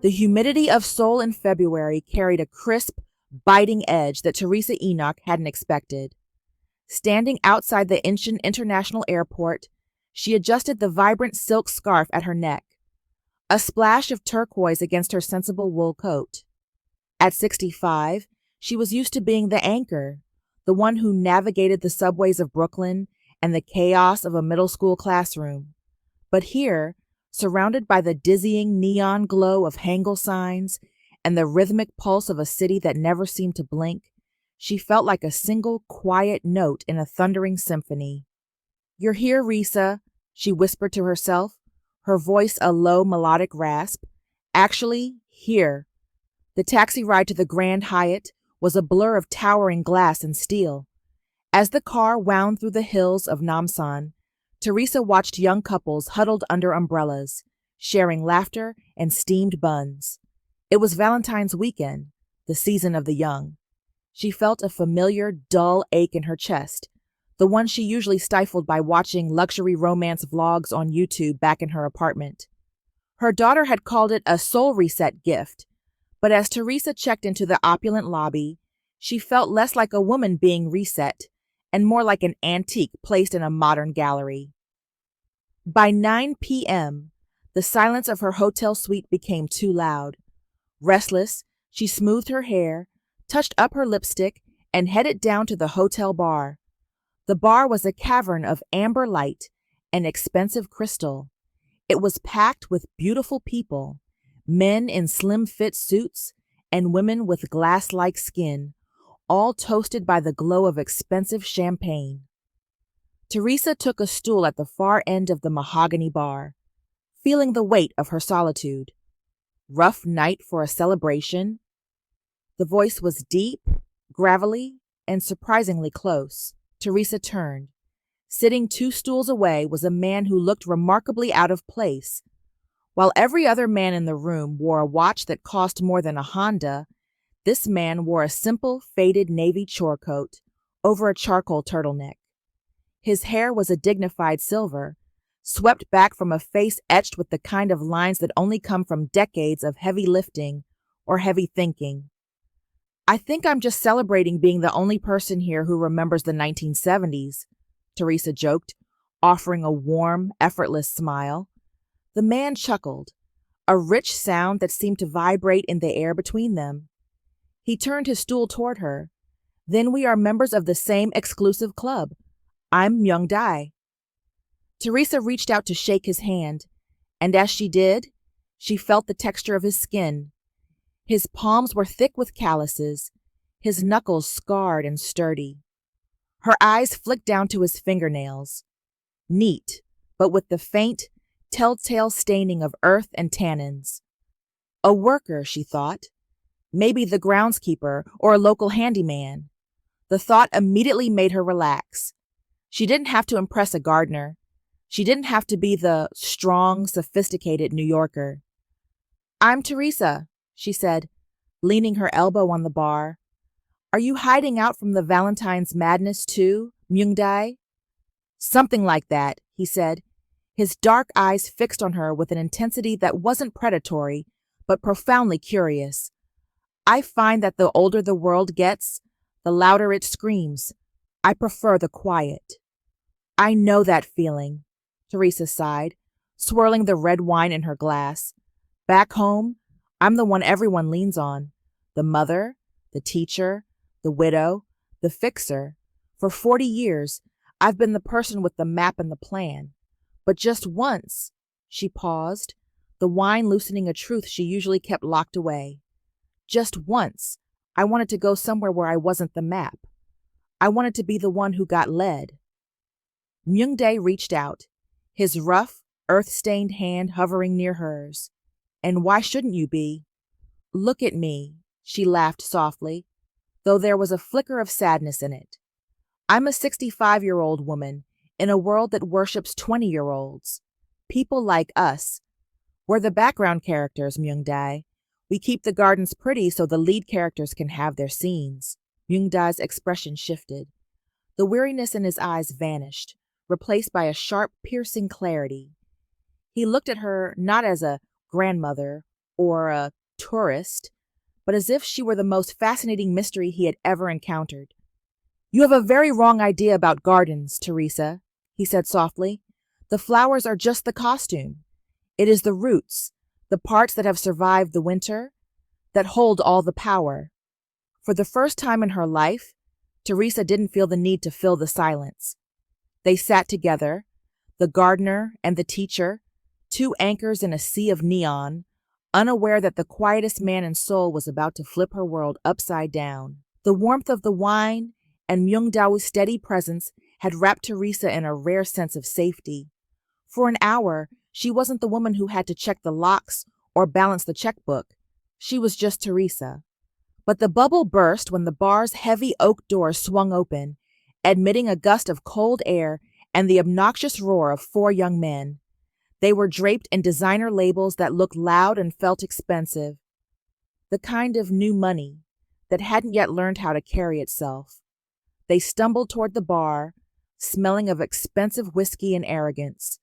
The humidity of Seoul in February carried a crisp, biting edge that Theresa Enoch hadn't expected. Standing outside the Incheon International Airport, she adjusted the vibrant silk scarf at her neck, a splash of turquoise against her sensible wool coat. At 65, she was used to being the anchor, the one who navigated the subways of Brooklyn and the chaos of a middle school classroom. But here, surrounded by the dizzying neon glow of Hangul signs and the rhythmic pulse of a city that never seemed to blink, she felt like a single quiet note in a thundering symphony. "You're here, Risa," she whispered to herself, her voice a low melodic rasp. "Actually, here." The taxi ride to the Grand Hyatt was a blur of towering glass and steel. As the car wound through the hills of Namsan, Theresa watched young couples huddled under umbrellas, sharing laughter and steamed buns. It was Valentine's weekend, the season of the young. She felt a familiar, dull ache in her chest, the one she usually stifled by watching luxury romance vlogs on YouTube back in her apartment. Her daughter had called it a soul reset gift, but as Theresa checked into the opulent lobby, she felt less like a woman being reset and more like an antique placed in a modern gallery. By 9 p.m., the silence of her hotel suite became too loud. Restless, she smoothed her hair, touched up her lipstick, and headed down to the hotel bar. The bar was a cavern of amber light and expensive crystal. It was packed with beautiful people, men in slim-fit suits and women with glass-like skin, all toasted by the glow of expensive champagne. Theresa took a stool at the far end of the mahogany bar, feeling the weight of her solitude. Rough night for a celebration? The voice was deep, gravelly, and surprisingly close. Theresa turned. Sitting 2 stools away was a man who looked remarkably out of place. While every other man in the room wore a watch that cost more than a Honda, this man wore a simple, faded navy chore coat over a charcoal turtleneck. His hair was a dignified silver, swept back from a face etched with the kind of lines that only come from decades of heavy lifting or heavy thinking. "I think I'm just celebrating being the only person here who remembers the 1970s, Theresa joked, offering a warm, effortless smile. The man chuckled, a rich sound that seemed to vibrate in the air between them. He turned his stool toward her. "Then we are members of the same exclusive club. I'm Myung-dae." Theresa reached out to shake his hand, and as she did, she felt the texture of his skin. His palms were thick with calluses, his knuckles scarred and sturdy. Her eyes flicked down to his fingernails. Neat, but with the faint, telltale staining of earth and tannins. A worker, she thought. Maybe the groundskeeper or a local handyman. The thought immediately made her relax. She didn't have to impress a gardener. She didn't have to be the strong, sophisticated New Yorker. "I'm Theresa," she said, leaning her elbow on the bar. "Are you hiding out from the Valentine's madness too, Myung-dae?" "Something like that," he said, his dark eyes fixed on her with an intensity that wasn't predatory, but profoundly curious. "I find that the older the world gets, the louder it screams. I prefer the quiet." "I know that feeling," Theresa sighed, swirling the red wine in her glass. "Back home, I'm the one everyone leans on. The mother, the teacher, the widow, the fixer. For 40 years, I've been the person with the map and the plan. But just once," she paused, the wine loosening a truth she usually kept locked away. "Just once, I wanted to go somewhere where I wasn't the map. I wanted to be the one who got led." Myung-dae reached out, his rough, earth-stained hand hovering near hers. "And why shouldn't you be?" "Look at me," she laughed softly, though there was a flicker of sadness in it. "I'm a 65-year-old woman in a world that worships 20-year-olds. People like us. We're the background characters, Myung-dae. We keep the gardens pretty so the lead characters can have their scenes." Myung-dae's expression shifted. The weariness in his eyes vanished, replaced by a sharp, piercing clarity. He looked at her not as a grandmother or a tourist, but as if she were the most fascinating mystery he had ever encountered. "You have a very wrong idea about gardens, Theresa," he said softly. "The flowers are just the costume. It is the roots, the parts that have survived the winter, that hold all the power." For the first time in her life, Theresa didn't feel the need to fill the silence. They sat together, the gardener and the teacher, two anchors in a sea of neon, unaware that the quietest man in Seoul was about to flip her world upside down. The warmth of the wine and Myung-dao's steady presence had wrapped Theresa in a rare sense of safety. For an hour, she wasn't the woman who had to check the locks or balance the checkbook. She was just Theresa. But the bubble burst when the bar's heavy oak doors swung open, admitting a gust of cold air and the obnoxious roar of four young men. They were draped in designer labels that looked loud and felt expensive, the kind of new money that hadn't yet learned how to carry itself. They stumbled toward the bar, smelling of expensive whiskey and arrogance.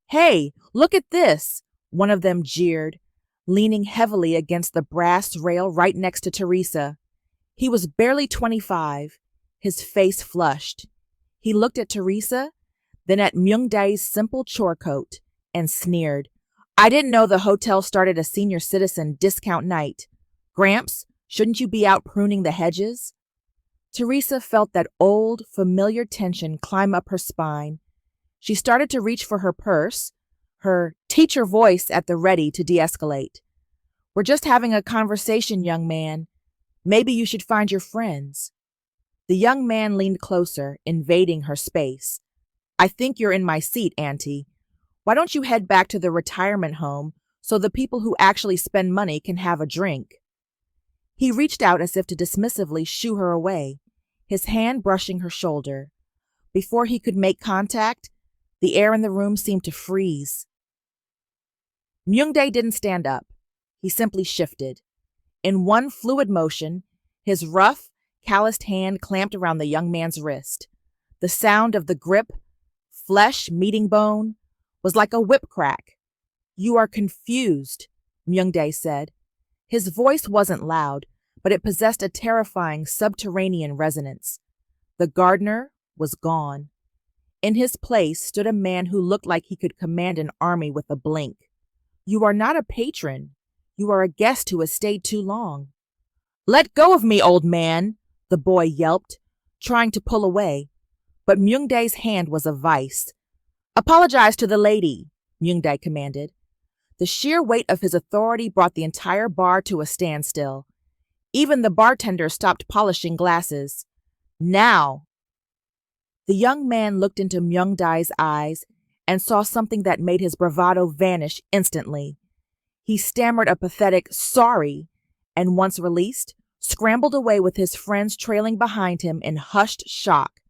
"Hey, look at this," one of them jeered, leaning heavily against the brass rail right next to Theresa. He was barely 25, his face flushed. He looked at Theresa, then at Myung-dae's simple chore coat, and sneered. "I didn't know the hotel started a senior citizen discount night. Gramps, shouldn't you be out pruning the hedges?" Theresa felt that old, familiar tension climb up her spine. She started to reach for her purse, her teacher voice at the ready to de-escalate. "We're just having a conversation, young man. Maybe you should find your friends." The young man leaned closer, invading her space. "I think you're in my seat, Auntie. Why don't you head back to the retirement home so the people who actually spend money can have a drink?" He reached out as if to dismissively shoo her away, his hand brushing her shoulder. Before he could make contact, the air in the room seemed to freeze. Myung-dae didn't stand up. He simply shifted. In one fluid motion, his rough, calloused hand clamped around the young man's wrist. The sound of the grip, flesh meeting bone, was like a whip crack. "You are confused," Myung-dae said. His voice wasn't loud, but it possessed a terrifying subterranean resonance. The gardener was gone. In his place stood a man who looked like he could command an army with a blink. "You are not a patron. You are a guest who has stayed too long." "Let go of me, old man," the boy yelped, trying to pull away. But Myung-dae's hand was a vice. "Apologize to the lady," Myung-dae commanded. The sheer weight of his authority brought the entire bar to a standstill. Even the bartender stopped polishing glasses. "Now!" The young man looked into Myung-dae's eyes and saw something that made his bravado vanish instantly. He stammered a pathetic "sorry," and once released, scrambled away with his friends trailing behind him in hushed shock.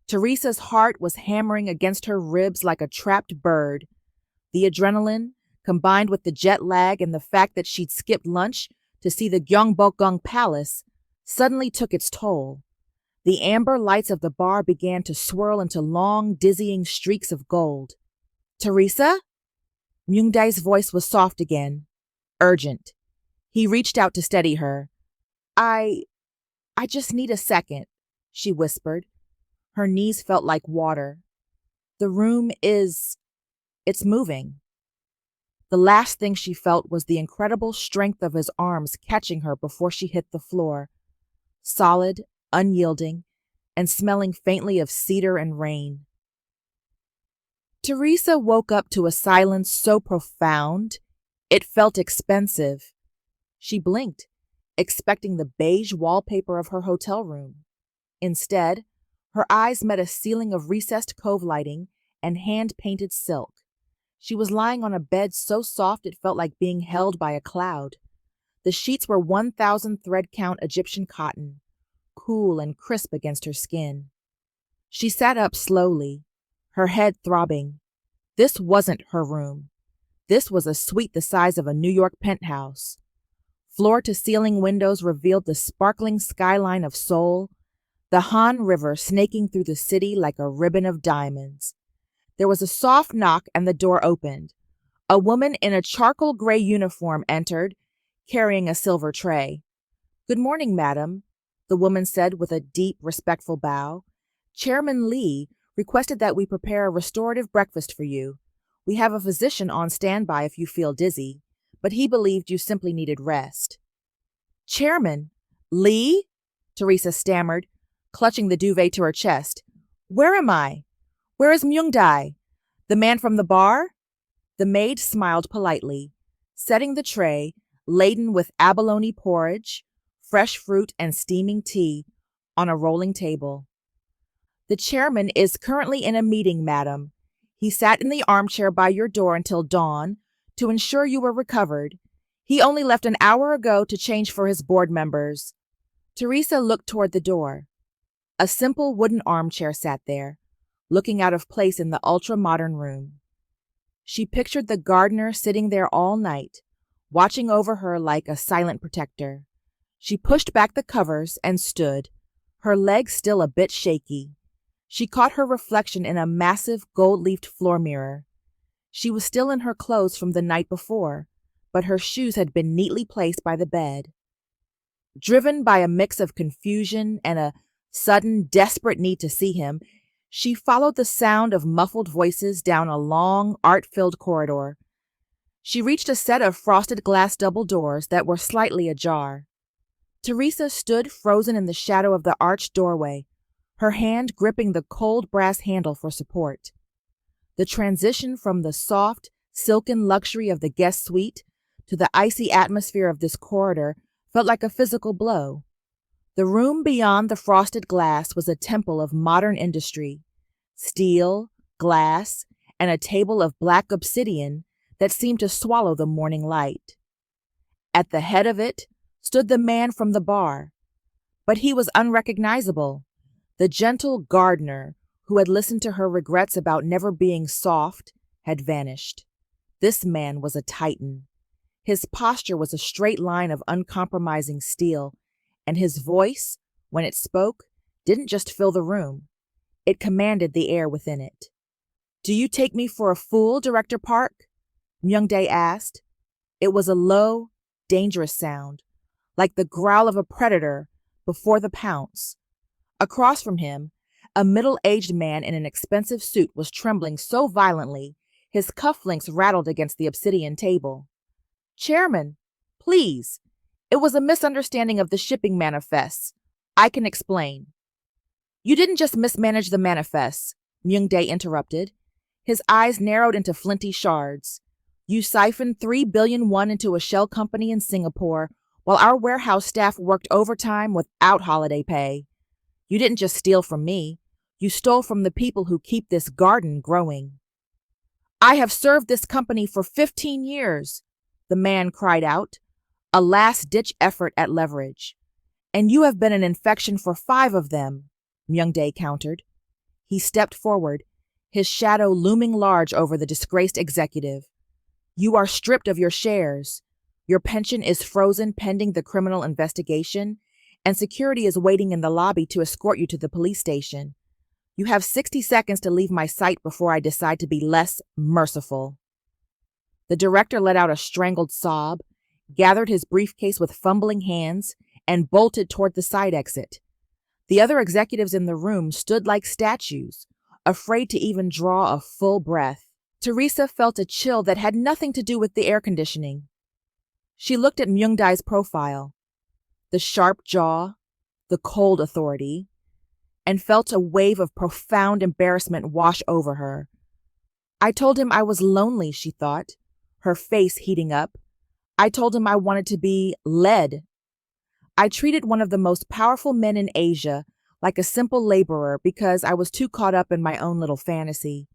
Theresa's heart was hammering against her ribs like a trapped bird. The adrenaline, combined with the jet lag and the fact that she'd skipped lunch to see the Gyeongbokgung Palace, suddenly took its toll. The amber lights of the bar began to swirl into long, dizzying streaks of gold. "Theresa?" Myung-dae's voice was soft again, urgent. He reached out to steady her. I just need a second," she whispered. Her knees felt like water. "The room it's moving." The last thing she felt was the incredible strength of his arms catching her before she hit the floor, solid, unyielding, and smelling faintly of cedar and rain. Theresa woke up to a silence so profound, it felt expensive. She blinked, expecting the beige wallpaper of her hotel room. Instead, her eyes met a ceiling of recessed cove lighting and hand-painted silk. She was lying on a bed so soft it felt like being held by a cloud. The sheets were 1,000 thread count Egyptian cotton, cool and crisp against her skin. She sat up slowly, her head throbbing. This wasn't her room. This was a suite the size of a New York penthouse. Floor-to-ceiling windows revealed the sparkling skyline of Seoul, the Han River snaking through the city like a ribbon of diamonds. There was a soft knock and the door opened. A woman in a charcoal gray uniform entered, carrying a silver tray. "Good morning, madam," the woman said with a deep, respectful bow. "Chairman Lee requested that we prepare a restorative breakfast for you. We have a physician on standby if you feel dizzy, but he believed you simply needed rest." "Chairman Lee?" Theresa stammered, clutching the duvet to her chest. "Where am I? Where is Myung-dae? The man from the bar?" The maid smiled politely, setting the tray, laden with abalone porridge, fresh fruit, and steaming tea, on a rolling table. "The chairman is currently in a meeting, madam. He sat in the armchair by your door until dawn to ensure you were recovered. He only left an hour ago to change for his board members." Theresa looked toward the door. A simple wooden armchair sat there, looking out of place in the ultra-modern room. She pictured the gardener sitting there all night, watching over her like a silent protector. She pushed back the covers and stood, her legs still a bit shaky. She caught her reflection in a massive gold-leafed floor mirror. She was still in her clothes from the night before, but her shoes had been neatly placed by the bed. Driven by a mix of confusion and a sudden, desperate need to see him, she followed the sound of muffled voices down a long, art-filled corridor. She reached a set of frosted glass double doors that were slightly ajar. Theresa stood frozen in the shadow of the arched doorway, her hand gripping the cold brass handle for support. The transition from the soft, silken luxury of the guest suite to the icy atmosphere of this corridor felt like a physical blow. The room beyond the frosted glass was a temple of modern industry, steel, glass, and a table of black obsidian that seemed to swallow the morning light. At the head of it stood the man from the bar, but he was unrecognizable. The gentle gardener who had listened to her regrets about never being soft had vanished. This man was a titan. His posture was a straight line of uncompromising steel, and his voice, when it spoke, didn't just fill the room. It commanded the air within it. "Do you take me for a fool, Director Park?" Myung-dae asked. It was a low, dangerous sound, like the growl of a predator before the pounce. Across from him, a middle-aged man in an expensive suit was trembling so violently his cufflinks rattled against the obsidian table. "Chairman, please. It was a misunderstanding of the shipping manifests. I can explain." "You didn't just mismanage the manifests," Myung-dae interrupted. His eyes narrowed into flinty shards. "You siphoned 3 billion won into a shell company in Singapore while our warehouse staff worked overtime without holiday pay. You didn't just steal from me. You stole from the people who keep this garden growing." "I have served this company for 15 years, the man cried out, a last-ditch effort at leverage. "And you have been an infection for 5 of them, Myung-dae countered. He stepped forward, his shadow looming large over the disgraced executive. "You are stripped of your shares. Your pension is frozen pending the criminal investigation, and security is waiting in the lobby to escort you to the police station. You have 60 seconds to leave my sight before I decide to be less merciful." The director let out a strangled sob, gathered his briefcase with fumbling hands, and bolted toward the side exit. The other executives in the room stood like statues, afraid to even draw a full breath. Theresa felt a chill that had nothing to do with the air conditioning. She looked at Myung-dae's profile, the sharp jaw, the cold authority, and felt a wave of profound embarrassment wash over her. "I told him I was lonely," she thought, her face heating up. "I told him I wanted to be led. I treated one of the most powerful men in Asia like a simple laborer because I was too caught up in my own little fantasy."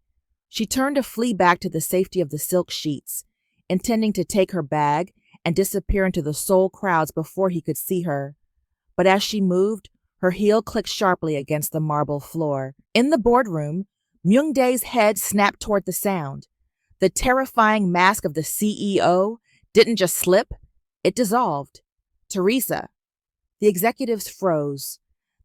She turned to flee back to the safety of the silk sheets, intending to take her bag and disappear into the Seoul crowds before he could see her. But as she moved, her heel clicked sharply against the marble floor. In the boardroom, Myung-dae's head snapped toward the sound. The terrifying mask of the CEO didn't just slip, it dissolved. "Theresa." The executives froze,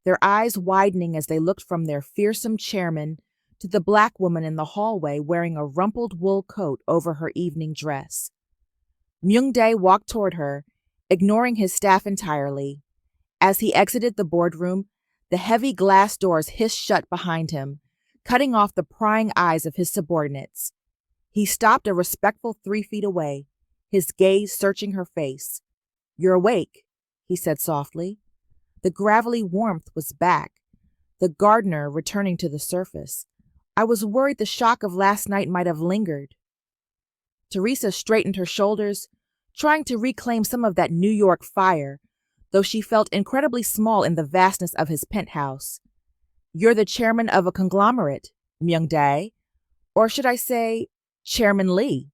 their eyes widening as they looked from their fearsome chairman to the black woman in the hallway wearing a rumpled wool coat over her evening dress. Myung-dae walked toward her, ignoring his staff entirely. As he exited the boardroom, the heavy glass doors hissed shut behind him, cutting off the prying eyes of his subordinates. He stopped a respectful 3 feet away, his gaze searching her face. "You're awake," he said softly. The gravelly warmth was back, the gardener returning to the surface. "I was worried the shock of last night might have lingered." Theresa straightened her shoulders, trying to reclaim some of that New York fire, though she felt incredibly small in the vastness of his penthouse. "You're the chairman of a conglomerate, Myung-dae, or should I say, Chairman Lee."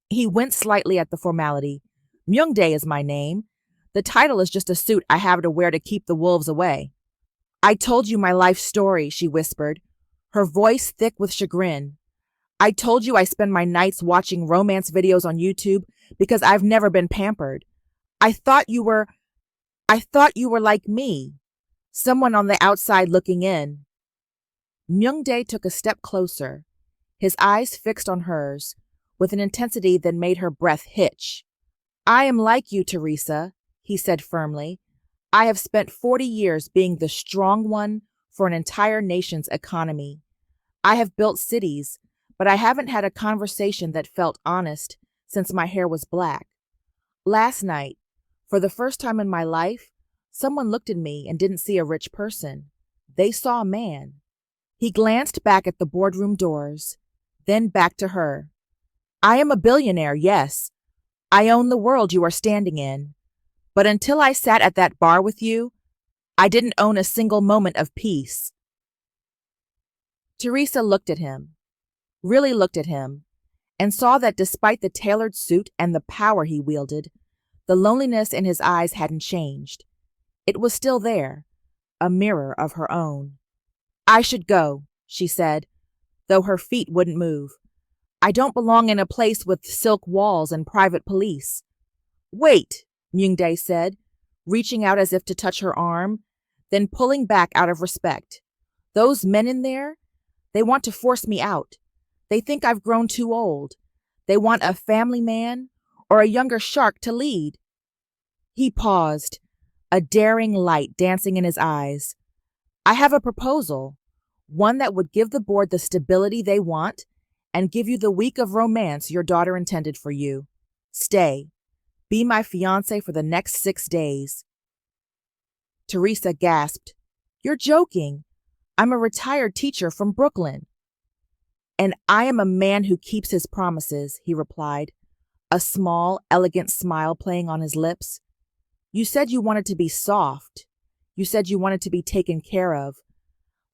He winced slightly at the formality. "Myung-dae is my name. The title is just a suit I have to wear to keep the wolves away." "I told you my life story," she whispered, her voice thick with chagrin. "I told you I spend my nights watching romance videos on YouTube because I've never been pampered. I thought you were like me, someone on the outside looking in." Myung-dae took a step closer, his eyes fixed on hers, with an intensity that made her breath hitch. "I am like you, Theresa," he said firmly. "I have spent 40 years being the strong one for an entire nation's economy. I have built cities, but I haven't had a conversation that felt honest since my hair was black. Last night, for the first time in my life, someone looked at me and didn't see a rich person. They saw a man." He glanced back at the boardroom doors, then back to her. "I am a billionaire, yes. I own the world you are standing in. But until I sat at that bar with you, I didn't own a single moment of peace." Theresa looked at him, really looked at him, and saw that despite the tailored suit and the power he wielded, the loneliness in his eyes hadn't changed. It was still there, a mirror of her own. "I should go," she said, though her feet wouldn't move. "I don't belong in a place with silk walls and private police." "Wait," Myung-dae said, reaching out as if to touch her arm, then pulling back out of respect. "Those men in there, they want to force me out. They think I've grown too old. They want a family man or a younger shark to lead." He paused, a daring light dancing in his eyes. "I have a proposal, one that would give the board the stability they want and give you the week of romance your daughter intended for you. Stay. Be my fiancé for the next 6 days." Theresa gasped. "You're joking. I'm a retired teacher from Brooklyn." "And I am a man who keeps his promises," he replied, a small, elegant smile playing on his lips. "You said you wanted to be soft. You said you wanted to be taken care of.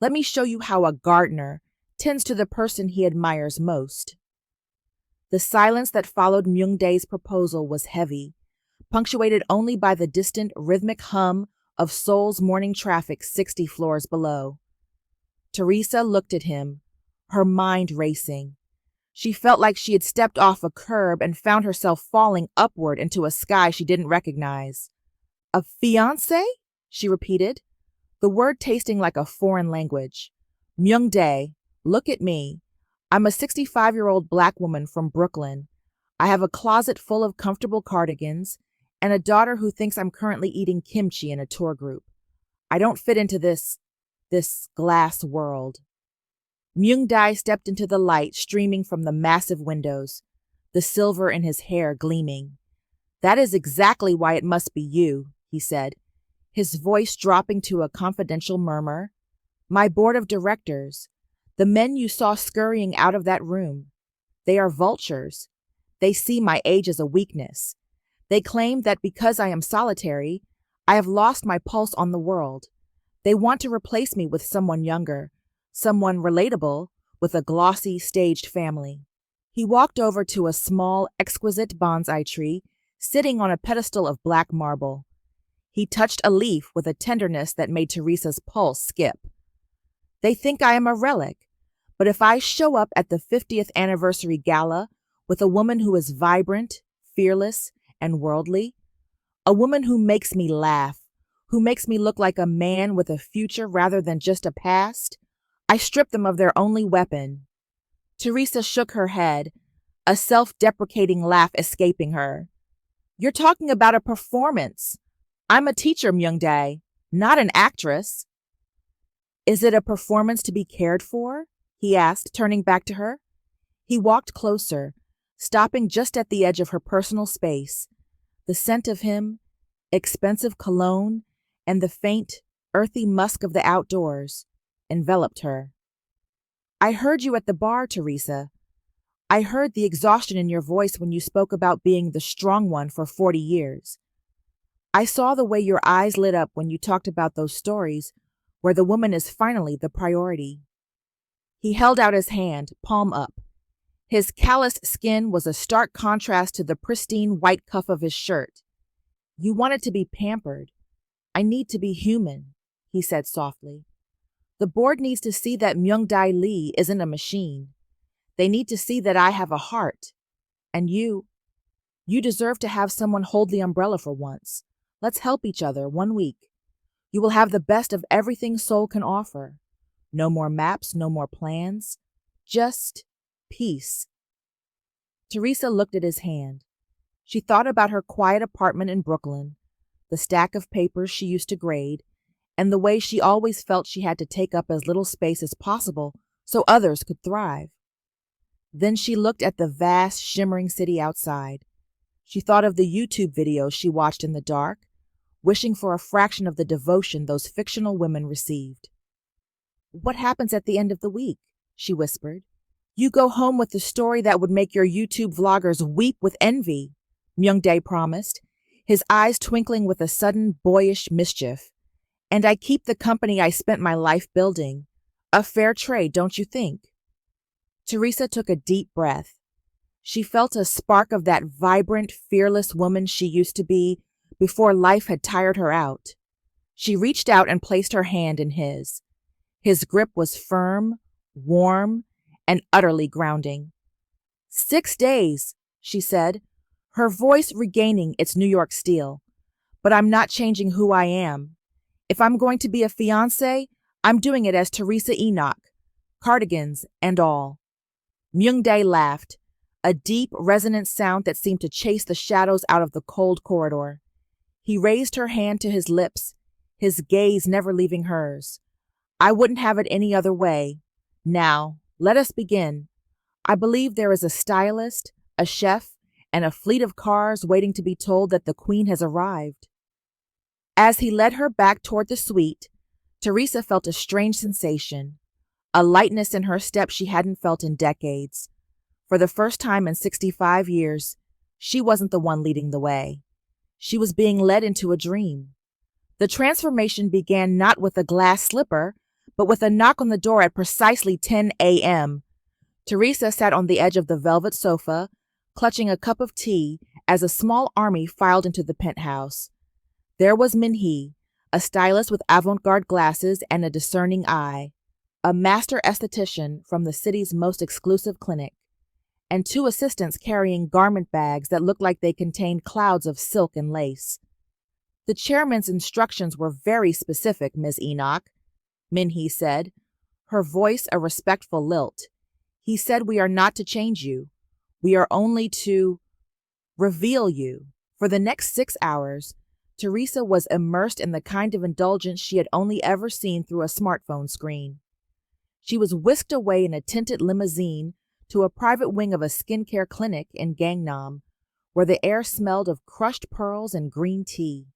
Let me show you how a gardener tends to the person he admires most." The silence that followed Myung-dae's proposal was heavy, punctuated only by the distant rhythmic hum of Seoul's morning traffic 60 floors below. Theresa looked at him, her mind racing. She felt like she had stepped off a curb and found herself falling upward into a sky she didn't recognize. "A fiancé?" she repeated, the word tasting like a foreign language. "Myung-dae, look at me. I'm a 65-year-old black woman from Brooklyn. I have a closet full of comfortable cardigans and a daughter who thinks I'm currently eating kimchi in a tour group. I don't fit into this glass world." Myung-dae stepped into the light streaming from the massive windows, the silver in his hair gleaming. "That is exactly why it must be you," he said, his voice dropping to a confidential murmur. "My board of directors, the men you saw scurrying out of that room, they are vultures. They see my age as a weakness. They claim that because I am solitary, I have lost my pulse on the world. They want to replace me with someone younger, someone relatable, with a glossy, staged family." He walked over to a small, exquisite bonsai tree sitting on a pedestal of black marble. He touched a leaf with a tenderness that made Theresa's pulse skip. "They think I am a relic, but if I show up at the 50th anniversary gala with a woman who is vibrant, fearless, and worldly, a woman who makes me laugh, who makes me look like a man with a future rather than just a past, I stripped them of their only weapon. Theresa shook her head, a self-deprecating laugh escaping her. You're talking about a performance. I'm a teacher, Myungdae, not an actress. Is it a performance to be cared for? He asked, turning back to her. He walked closer, stopping just at the edge of her personal space. The scent of him, expensive cologne, and the faint, earthy musk of the outdoors enveloped her. I heard you at the bar, Theresa. I heard the exhaustion in your voice when you spoke about being the strong one for 40 years. I saw the way your eyes lit up when you talked about those stories where the woman is finally the priority. He held out his hand, palm up. His calloused skin was a stark contrast to the pristine white cuff of his shirt. You wanted to be pampered. I need to be human, he said softly. The board needs to see that Myungdae Lee isn't a machine. They need to see that I have a heart. And you deserve to have someone hold the umbrella for once. Let's help each other 1 week. You will have the best of everything Seoul can offer. No more maps, no more plans. Just peace. Theresa looked at his hand. She thought about her quiet apartment in Brooklyn, the stack of papers she used to grade, and the way she always felt she had to take up as little space as possible so others could thrive. Then she looked at the vast, shimmering city outside. She thought of the YouTube videos she watched in the dark, wishing for a fraction of the devotion those fictional women received. What happens at the end of the week? She whispered. You go home with the story that would make your YouTube vloggers weep with envy, Myungdae promised, his eyes twinkling with a sudden boyish mischief. And I keep the company I spent my life building. A fair trade, don't you think? Theresa took a deep breath. She felt a spark of that vibrant, fearless woman she used to be before life had tired her out. She reached out and placed her hand in his. His grip was firm, warm, and utterly grounding. 6 days, she said, her voice regaining its New York steel. But I'm not changing who I am. If I'm going to be a fiancé, I'm doing it as Theresa Enoch, cardigans and all. Myungdae laughed, a deep, resonant sound that seemed to chase the shadows out of the cold corridor. He raised her hand to his lips, his gaze never leaving hers. I wouldn't have it any other way. Now, let us begin. I believe there is a stylist, a chef, and a fleet of cars waiting to be told that the queen has arrived. As he led her back toward the suite, Theresa felt a strange sensation, a lightness in her step she hadn't felt in decades. For the first time in 65 years, she wasn't the one leading the way. She was being led into a dream. The transformation began not with a glass slipper, but with a knock on the door at precisely 10 a.m. Theresa sat on the edge of the velvet sofa, clutching a cup of tea as a small army filed into the penthouse. There was Min-hee, a stylist with avant-garde glasses and a discerning eye, a master esthetician from the city's most exclusive clinic, and 2 assistants carrying garment bags that looked like they contained clouds of silk and lace. The chairman's instructions were very specific, Ms. Enoch, Min-hee said, her voice a respectful lilt. He said we are not to change you. We are only to reveal you. For the next 6 hours, Theresa was immersed in the kind of indulgence she had only ever seen through a smartphone screen. She was whisked away in a tinted limousine to a private wing of a skincare clinic in Gangnam, where the air smelled of crushed pearls and green tea.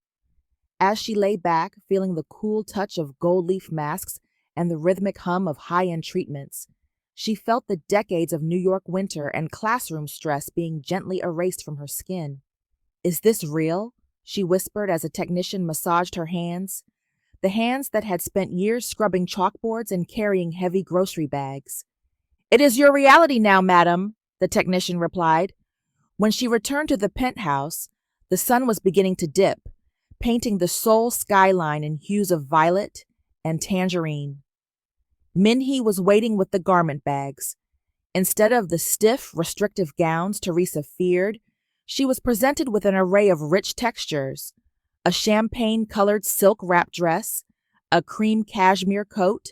As she lay back, feeling the cool touch of gold leaf masks and the rhythmic hum of high-end treatments, she felt the decades of New York winter and classroom stress being gently erased from her skin. Is this real? She whispered as a technician massaged her hands, the hands that had spent years scrubbing chalkboards and carrying heavy grocery bags. It is your reality now, madam, the technician replied. When she returned to the penthouse, the sun was beginning to dip, painting the Seoul skyline in hues of violet and tangerine. Min-hee was waiting with the garment bags. Instead of the stiff, restrictive gowns Theresa feared, she was presented with an array of rich textures, a champagne-colored silk wrap dress, a cream cashmere coat,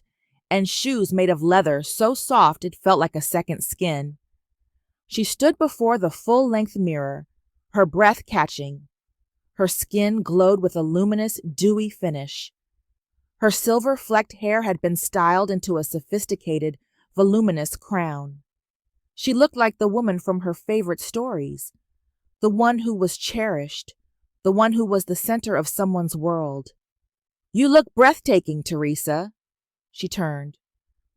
and shoes made of leather so soft it felt like a second skin. She stood before the full-length mirror, her breath catching. Her skin glowed with a luminous, dewy finish. Her silver-flecked hair had been styled into a sophisticated, voluminous crown. She looked like the woman from her favorite stories, the one who was cherished, the one who was the center of someone's world. "You look breathtaking, Theresa." She turned.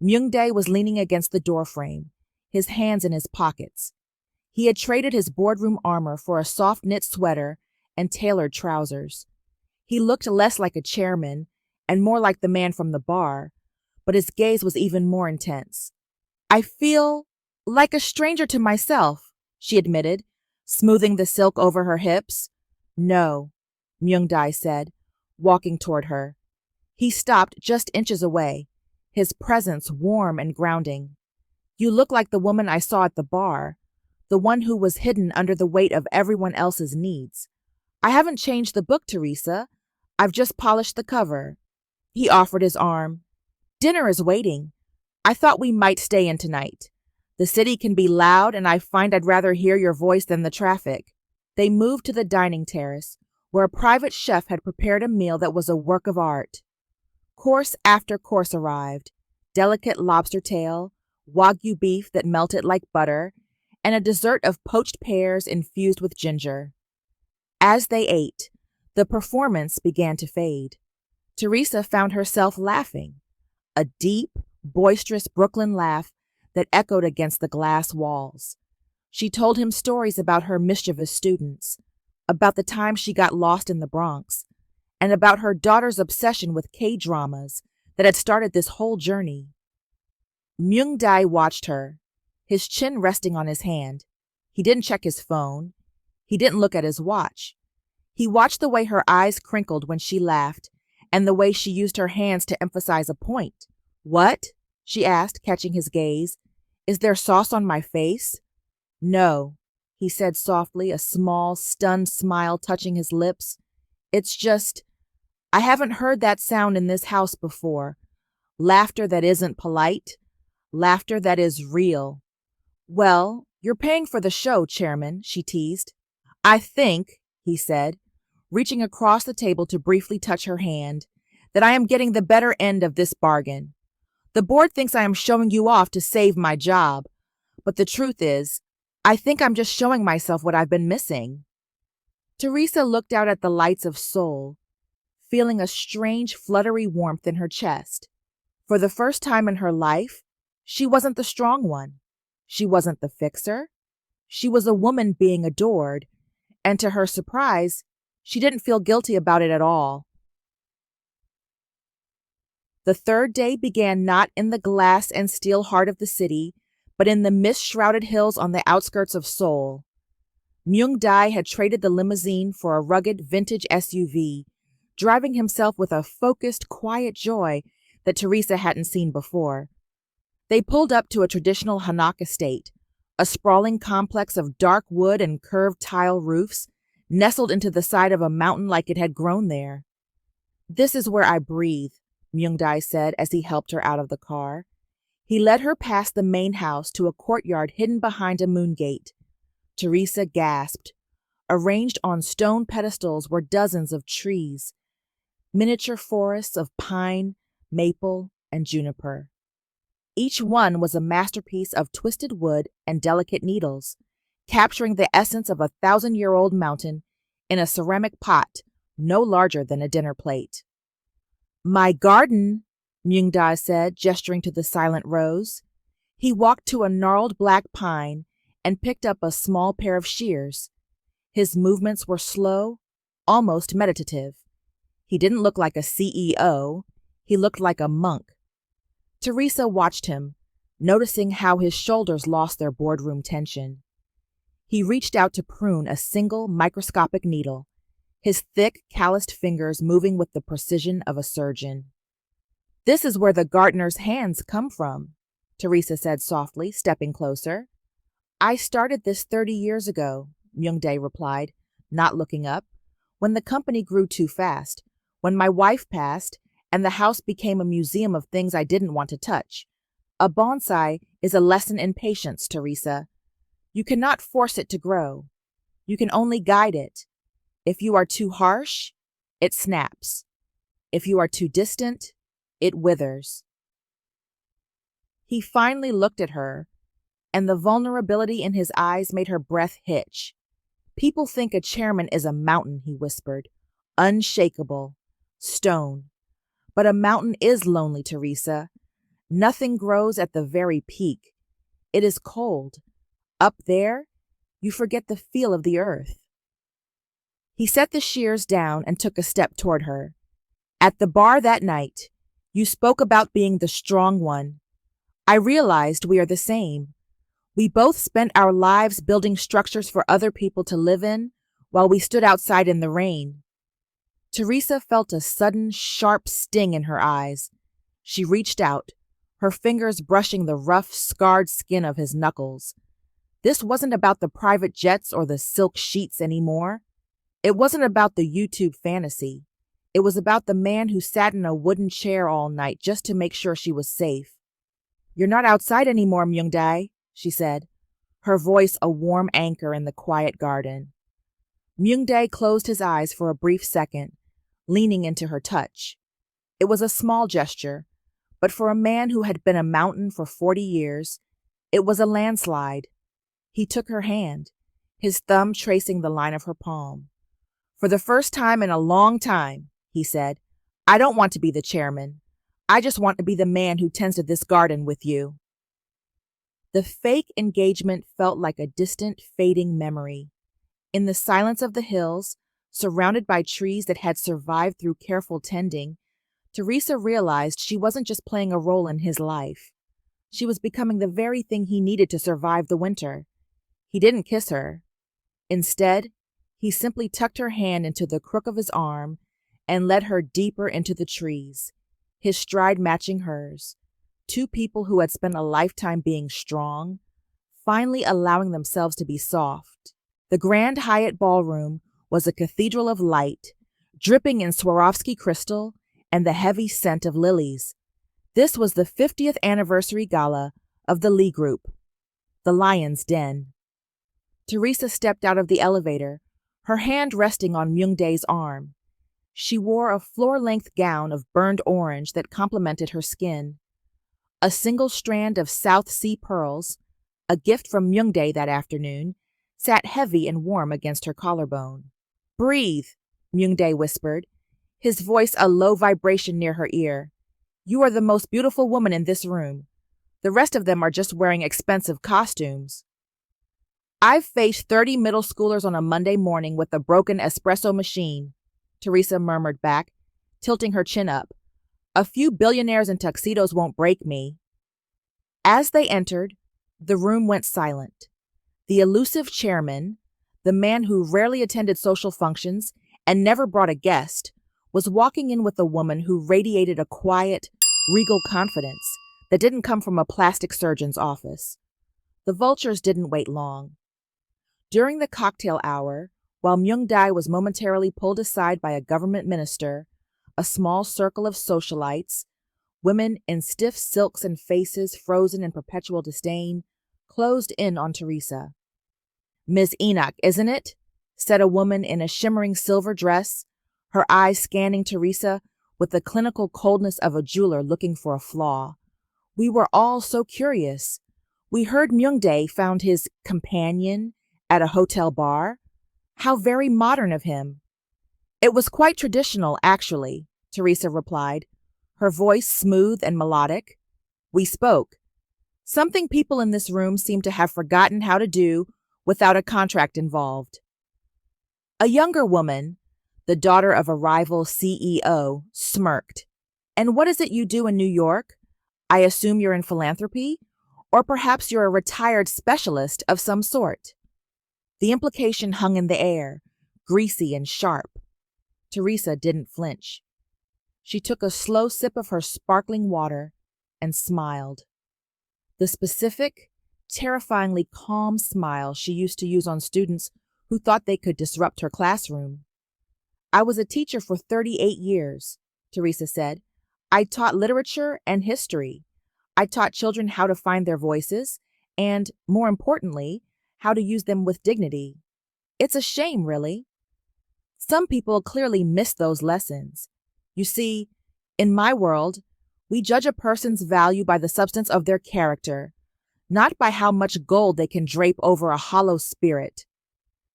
Myung-dae was leaning against the doorframe, his hands in his pockets. He had traded his boardroom armor for a soft knit sweater and tailored trousers. He looked less like a chairman and more like the man from the bar, but his gaze was even more intense. "I feel like a stranger to myself," she admitted, smoothing the silk over her hips. "No," Myung-dae said, walking toward her. He stopped just inches away, his presence warm and grounding. "You look like the woman I saw at the bar, the one who was hidden under the weight of everyone else's needs. I haven't changed the book, Theresa. I've just polished the cover." He offered his arm. "Dinner is waiting. I thought we might stay in tonight. The city can be loud, and I find I'd rather hear your voice than the traffic." They moved to the dining terrace, where a private chef had prepared a meal that was a work of art. Course after course arrived: delicate lobster tail, Wagyu beef that melted like butter, and a dessert of poached pears infused with ginger. As they ate, the performance began to fade. Theresa found herself laughing, a deep, boisterous Brooklyn laugh that echoed against the glass walls. She told him stories about her mischievous students, about the time she got lost in the Bronx, and about her daughter's obsession with K-dramas that had started this whole journey. Myung-dae watched her, his chin resting on his hand. He didn't check his phone. He didn't look at his watch. He watched the way her eyes crinkled when she laughed, and the way she used her hands to emphasize a point. "What?" she asked, catching his gaze. "Is there sauce on my face?" "No," he said softly, a small, stunned smile touching his lips. "It's just, I haven't heard that sound in this house before. Laughter that isn't polite. Laughter that is real." "Well, you're paying for the show, Chairman," she teased. "I think," he said, reaching across the table to briefly touch her hand, "that I am getting the better end of this bargain. The board thinks I am showing you off to save my job, but the truth is, I think I'm just showing myself what I've been missing." Theresa looked out at the lights of Seoul, feeling a strange, fluttery warmth in her chest. For the first time in her life, she wasn't the strong one. She wasn't the fixer. She was a woman being adored, and to her surprise, she didn't feel guilty about it at all. The third day began not in the glass and steel heart of the city, but in the mist-shrouded hills on the outskirts of Seoul. Myung-dae had traded the limousine for a rugged vintage SUV, driving himself with a focused, quiet joy that Theresa hadn't seen before. They pulled up to a traditional Hanok estate, a sprawling complex of dark wood and curved tile roofs, nestled into the side of a mountain like it had grown there. "This is where I breathe," Myung-dae said as he helped her out of the car. He led her past the main house to a courtyard hidden behind a moon gate. Theresa gasped. Arranged on stone pedestals were dozens of trees, miniature forests of pine, maple, and juniper. Each one was a masterpiece of twisted wood and delicate needles, capturing the essence of a 1,000-year-old mountain in a ceramic pot no larger than a dinner plate. "My garden," Myung-dae said, gesturing to the silent rose. He walked to a gnarled black pine and picked up a small pair of shears. His movements were slow, almost meditative. He didn't look like a CEO. He looked like a monk. Theresa watched him, noticing how his shoulders lost their boardroom tension. He reached out to prune a single microscopic needle, his thick, calloused fingers moving with the precision of a surgeon. "This is where the gardener's hands come from," Theresa said softly, stepping closer. "I started this 30 years ago," Myung-dae replied, not looking up, "when the company grew too fast, when my wife passed, and the house became a museum of things I didn't want to touch. A bonsai is a lesson in patience, Theresa. You cannot force it to grow. You can only guide it. If you are too harsh, it snaps. If you are too distant, it withers. He finally looked at her, and the vulnerability in his eyes made her breath hitch. People think a chairman is a mountain, he whispered, unshakable, stone. But a mountain is lonely, Theresa. Nothing grows at the very peak. It is cold. Up there, you forget the feel of the earth. He set the shears down and took a step toward her. At the bar that night, you spoke about being the strong one. I realized we are the same. We both spent our lives building structures for other people to live in while we stood outside in the rain. Theresa felt a sudden, sharp sting in her eyes. She reached out, her fingers brushing the rough, scarred skin of his knuckles. This wasn't about the private jets or the silk sheets anymore. It wasn't about the YouTube fantasy. It was about the man who sat in a wooden chair all night just to make sure she was safe. You're not outside anymore, Myung-dae, she said, her voice a warm anchor in the quiet garden. Myung-dae closed his eyes for a brief second, leaning into her touch. It was a small gesture, but for a man who had been a mountain for 40 years, it was a landslide. He took her hand, his thumb tracing the line of her palm. For the first time in a long time, he said, I don't want to be the chairman. I just want to be the man who tends to this garden with you. The fake engagement felt like a distant, fading memory. In the silence of the hills, surrounded by trees that had survived through careful tending, Theresa realized she wasn't just playing a role in his life. She was becoming the very thing he needed to survive the winter. He didn't kiss her. Instead, he simply tucked her hand into the crook of his arm and led her deeper into the trees, his stride matching hers. Two people who had spent a lifetime being strong, finally allowing themselves to be soft. The Grand Hyatt Ballroom was a cathedral of light, dripping in Swarovski crystal and the heavy scent of lilies. This was the 50th anniversary gala of the Lee Group, the Lion's Den. Theresa stepped out of the elevator, her hand resting on Myung-dae's arm. She wore a floor-length gown of burned orange that complemented her skin. A single strand of South Sea pearls, a gift from Myung-dae that afternoon, sat heavy and warm against her collarbone. Breathe, Myung-dae whispered, his voice a low vibration near her ear. You are the most beautiful woman in this room. The rest of them are just wearing expensive costumes. I've faced 30 middle schoolers on a Monday morning with a broken espresso machine, Theresa murmured back, tilting her chin up. A few billionaires in tuxedos won't break me. As they entered, the room went silent. The elusive chairman, the man who rarely attended social functions and never brought a guest, was walking in with a woman who radiated a quiet, regal confidence that didn't come from a plastic surgeon's office. The vultures didn't wait long. During the cocktail hour, while Myung-dae was momentarily pulled aside by a government minister, a small circle of socialites, women in stiff silks and faces frozen in perpetual disdain, closed in on Theresa. Ms. Enoch, isn't it? Said a woman in a shimmering silver dress, her eyes scanning Theresa with the clinical coldness of a jeweler looking for a flaw. We were all so curious. We heard Myung-dae found his companion at a hotel bar. How very modern of him. It was quite traditional, actually, Theresa replied, her voice smooth and melodic. We spoke. Something people in this room seem to have forgotten how to do without a contract involved. A younger woman, the daughter of a rival CEO, smirked. And what is it you do in New York? I assume you're in philanthropy? Or perhaps you're a retired specialist of some sort. The implication hung in the air, greasy and sharp. Theresa didn't flinch. She took a slow sip of her sparkling water and smiled. The specific, terrifyingly calm smile she used to use on students who thought they could disrupt her classroom. I was a teacher for 38 years, Theresa said. I taught literature and history. I taught children how to find their voices and, more importantly, how to use them with dignity. It's a shame, really. Some people clearly miss those lessons. You see, in my world, we judge a person's value by the substance of their character, not by how much gold they can drape over a hollow spirit.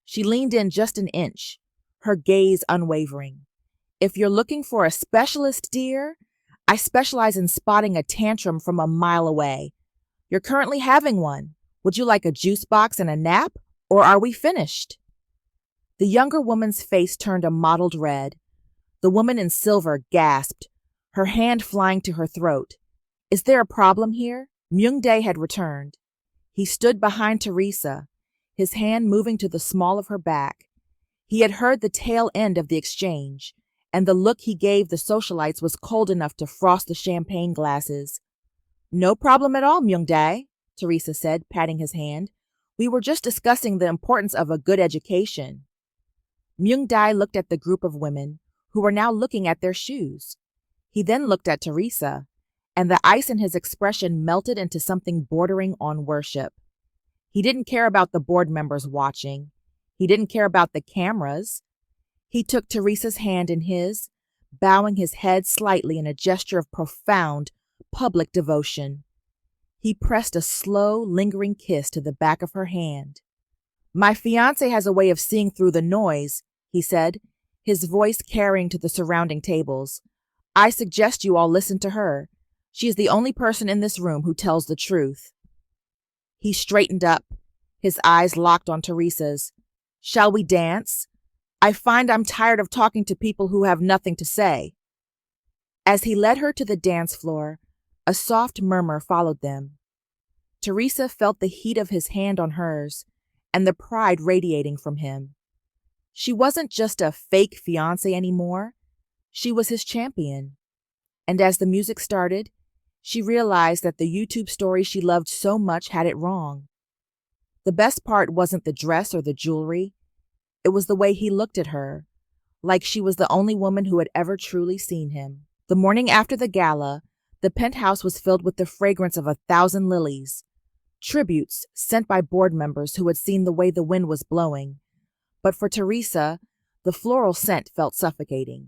She leaned in just an inch, her gaze unwavering. If you're looking for a specialist, dear, I specialize in spotting a tantrum from a mile away. You're currently having one. Would you like a juice box and a nap, or are we finished? The younger woman's face turned a mottled red. The woman in silver gasped, her hand flying to her throat. Is there a problem here? Myung-dae had returned. He stood behind Theresa, his hand moving to the small of her back. He had heard the tail end of the exchange, and the look he gave the socialites was cold enough to frost the champagne glasses. No problem at all, Myung-dae, Theresa said, patting his hand. We were just discussing the importance of a good education. Myung-dae looked at the group of women, who were now looking at their shoes. He then looked at Theresa, and the ice in his expression melted into something bordering on worship. He didn't care about the board members watching. He didn't care about the cameras. He took Theresa's hand in his, bowing his head slightly in a gesture of profound, public devotion. He pressed a slow, lingering kiss to the back of her hand. My fiancé has a way of seeing through the noise, he said, his voice carrying to the surrounding tables. I suggest you all listen to her. She is the only person in this room who tells the truth. He straightened up, his eyes locked on Theresa's. Shall we dance? I find I'm tired of talking to people who have nothing to say. As he led her to the dance floor, a soft murmur followed them. Theresa felt the heat of his hand on hers and the pride radiating from him. She wasn't just a fake fiancé anymore. She was his champion. And as the music started, she realized that the YouTube story she loved so much had it wrong. The best part wasn't the dress or the jewelry. It was the way he looked at her, like she was the only woman who had ever truly seen him. The morning after the gala, the penthouse was filled with the fragrance of 1,000 lilies, tributes sent by board members who had seen the way the wind was blowing. But for Theresa, the floral scent felt suffocating.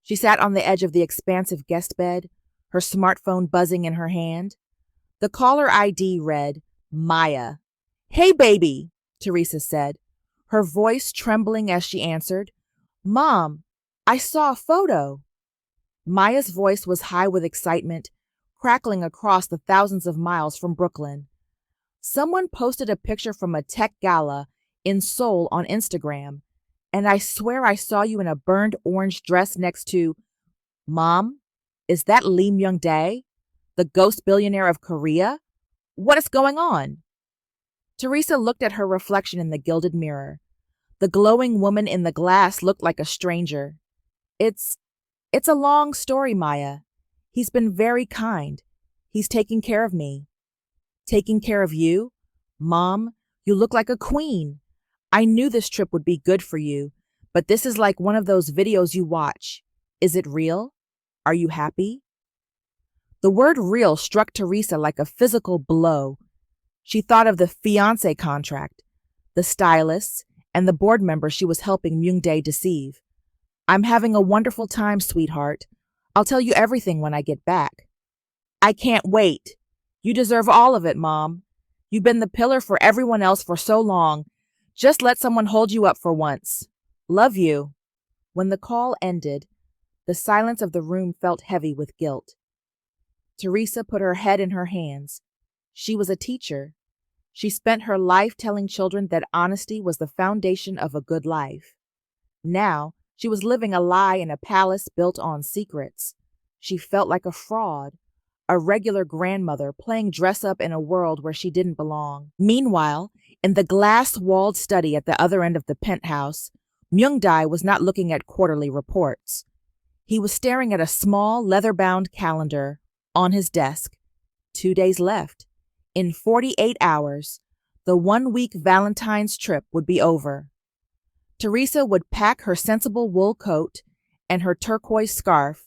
She sat on the edge of the expansive guest bed, her smartphone buzzing in her hand. The caller ID read, Maya. Hey, baby, Theresa said, her voice trembling as she answered. Mom, I saw a photo. Maya's voice was high with excitement, crackling across the thousands of miles from Brooklyn. Someone posted a picture from a tech gala in Seoul on Instagram, and I swear I saw you in a burned orange dress next to... Mom, is that Lee Myung-dae, the ghost billionaire of Korea? What is going on? Theresa looked at her reflection in the gilded mirror. The glowing woman in the glass looked like a stranger. It's a long story, Maya. He's been very kind. He's taking care of me. Taking care of you? Mom, you look like a queen. I knew this trip would be good for you, but this is like one of those videos you watch. Is it real? Are you happy? The word real struck Theresa like a physical blow. She thought of the fiancé contract, the stylists, and the board member she was helping Myung-dae deceive. I'm having a wonderful time, sweetheart. I'll tell you everything when I get back. I can't wait. You deserve all of it, Mom. You've been the pillar for everyone else for so long. Just let someone hold you up for once. Love you. When the call ended, the silence of the room felt heavy with guilt. Theresa put her head in her hands. She was a teacher. She spent her life telling children that honesty was the foundation of a good life. Now, she was living a lie in a palace built on secrets. She felt like a fraud, a regular grandmother playing dress-up in a world where she didn't belong. Meanwhile, in the glass-walled study at the other end of the penthouse, Myung-dae was not looking at quarterly reports. He was staring at a small, leather-bound calendar on his desk. 2 days left. In 48 hours, the 1-week Valentine's trip would be over. Theresa would pack her sensible wool coat and her turquoise scarf,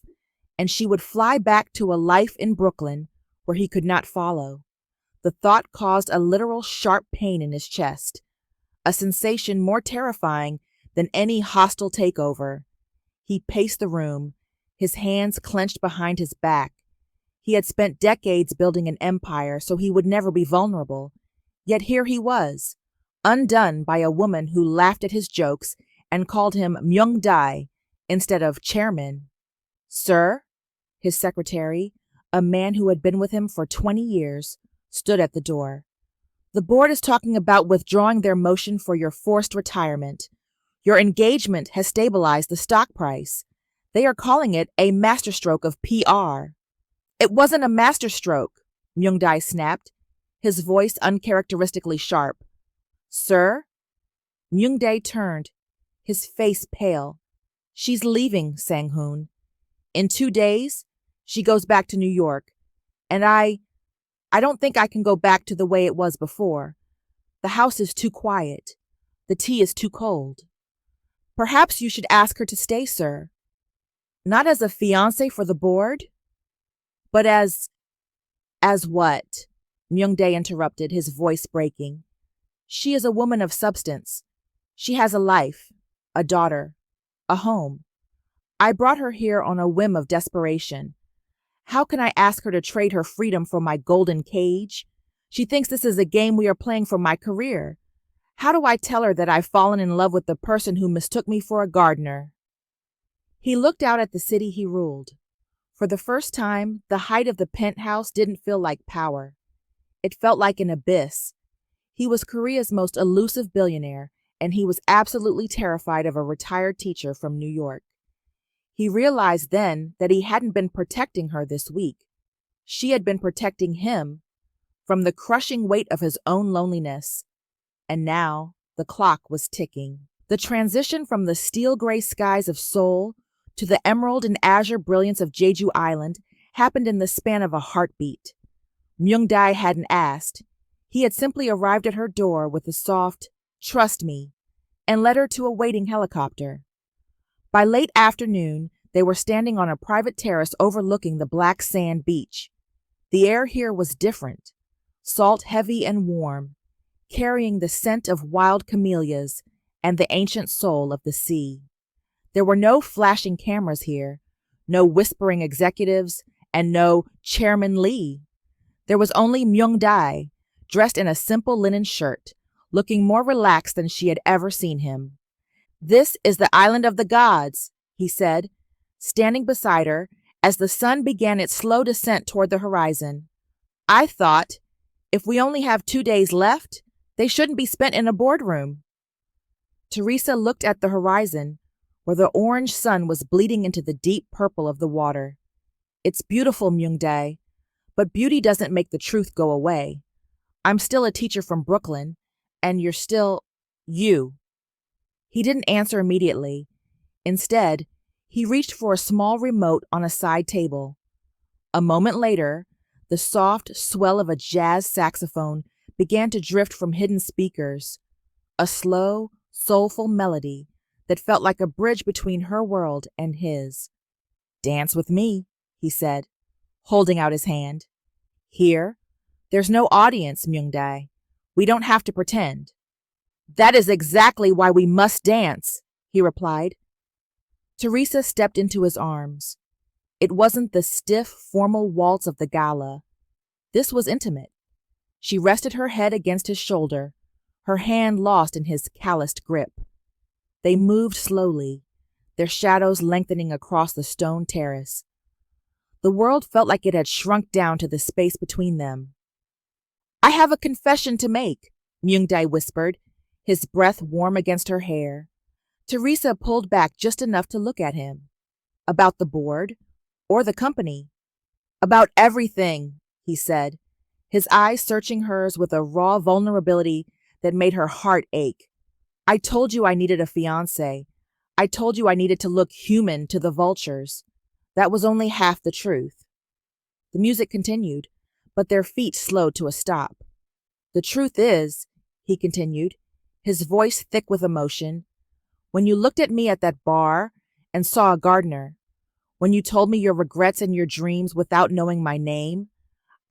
and she would fly back to a life in Brooklyn where he could not follow. The thought caused a literal sharp pain in his chest, a sensation more terrifying than any hostile takeover. He paced the room, his hands clenched behind his back. He had spent decades building an empire, so he would never be vulnerable. Yet here he was, undone by a woman who laughed at his jokes and called him Myung-dae instead of chairman. Sir, his secretary, a man who had been with him for 20 years, stood at the door. The board is talking about withdrawing their motion for your forced retirement. Your engagement has stabilized the stock price. They are calling it a masterstroke of PR. It wasn't a masterstroke, Myung-dae snapped, his voice uncharacteristically sharp. Sir? Myung-dae turned, his face pale. She's leaving, Sang-hoon. In 2 days, she goes back to New York. And I don't think I can go back to the way it was before. The house is too quiet. The tea is too cold. Perhaps you should ask her to stay, sir. Not as a fiancé for the board, but as what? Myung-dae interrupted, his voice breaking. She is a woman of substance. She has a life, a daughter, a home. I brought her here on a whim of desperation. How can I ask her to trade her freedom for my golden cage? She thinks this is a game we are playing for my career. How do I tell her that I've fallen in love with the person who mistook me for a gardener? He looked out at the city he ruled. For the first time, the height of the penthouse didn't feel like power. It felt like an abyss. He was Korea's most elusive billionaire, and he was absolutely terrified of a retired teacher from New York. He realized then that he hadn't been protecting her this week. She had been protecting him from the crushing weight of his own loneliness. And now the clock was ticking. The transition from the steel-gray skies of Seoul to the emerald and azure brilliance of Jeju Island happened in the span of a heartbeat. Myung-dae hadn't asked. He had simply arrived at her door with a soft, "Trust me," and led her to a waiting helicopter. By late afternoon, they were standing on a private terrace overlooking the black sand beach. The air here was different, salt-heavy and warm, carrying the scent of wild camellias and the ancient soul of the sea. There were no flashing cameras here, no whispering executives, and no Chairman Lee. There was only Myung-dae, dressed in a simple linen shirt, looking more relaxed than she had ever seen him. "This is the island of the gods," he said, standing beside her as the sun began its slow descent toward the horizon. "I thought, if we only have 2 days left, they shouldn't be spent in a boardroom." Theresa looked at the horizon, where the orange sun was bleeding into the deep purple of the water. "It's beautiful, Myung-dae, but beauty doesn't make the truth go away. I'm still a teacher from Brooklyn, and you're still you." He didn't answer immediately. Instead, he reached for a small remote on a side table. A moment later, the soft swell of a jazz saxophone began to drift from hidden speakers, a slow, soulful melody that felt like a bridge between her world and his. "Dance with me," he said, holding out his hand. "Here, there's no audience, Myung-dae. We don't have to pretend." "That is exactly why we must dance," he replied. Theresa stepped into his arms. It wasn't the stiff, formal waltz of the gala. This was intimate. She rested her head against his shoulder, her hand lost in his calloused grip. They moved slowly, their shadows lengthening across the stone terrace. The world felt like it had shrunk down to the space between them. "I have a confession to make," Myung-dae whispered, his breath warm against her hair. Theresa pulled back just enough to look at him. "About the board? Or the company?" "About everything," he said, his eyes searching hers with a raw vulnerability that made her heart ache. "I told you I needed a fiancé. I told you I needed to look human to the vultures. That was only half the truth." The music continued, but their feet slowed to a stop. "The truth is," he continued, his voice thick with emotion, "when you looked at me at that bar and saw a gardener, When you told me your regrets and your dreams without knowing my name,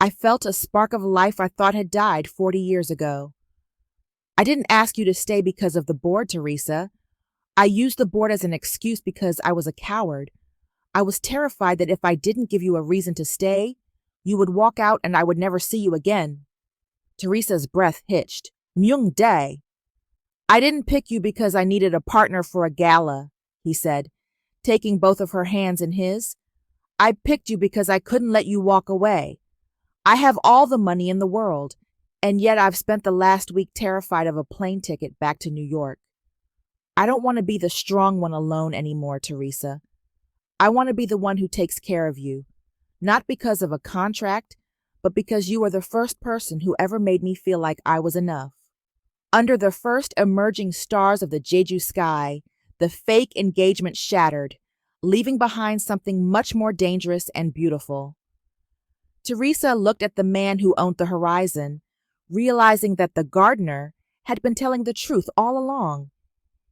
I felt a spark of life I thought had died 40 years ago. I didn't ask you to stay because of the board, Theresa. I used the board as an excuse because I was a coward. I was terrified that if I didn't give you a reason to stay, you would walk out and I would never see you again. Theresa's breath hitched. Myung-dae. I didn't pick you because I needed a partner for a gala, he said, taking both of her hands in his. I picked you because I couldn't let you walk away. I have all the money in the world, and yet I've spent the last week terrified of a plane ticket back to New York. I don't want to be the strong one alone anymore, Theresa. I want to be the one who takes care of you, not because of a contract, but because you are the first person who ever made me feel like I was enough. Under the first emerging stars of the Jeju sky, the fake engagement shattered, leaving behind something much more dangerous and beautiful. Theresa looked at the man who owned the horizon, realizing that the gardener had been telling the truth all along.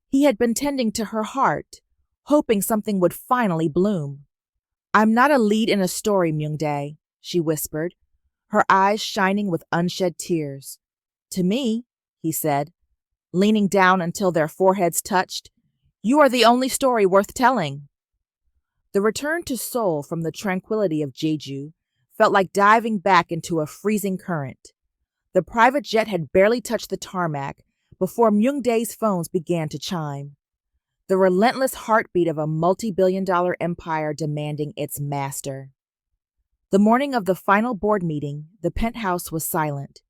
He had been tending to her heart, hoping something would finally bloom. I'm not a lead in a story, Myung-dae, she whispered, her eyes shining with unshed tears. To me, he said, leaning down until their foreheads touched, you are the only story worth telling. The return to Seoul from the tranquility of Jeju felt like diving back into a freezing current. The private jet had barely touched the tarmac before Myung-dae's phones began to chime. The relentless heartbeat of a multi-billion-dollar empire demanding its master. The morning of the final board meeting, the penthouse was silent.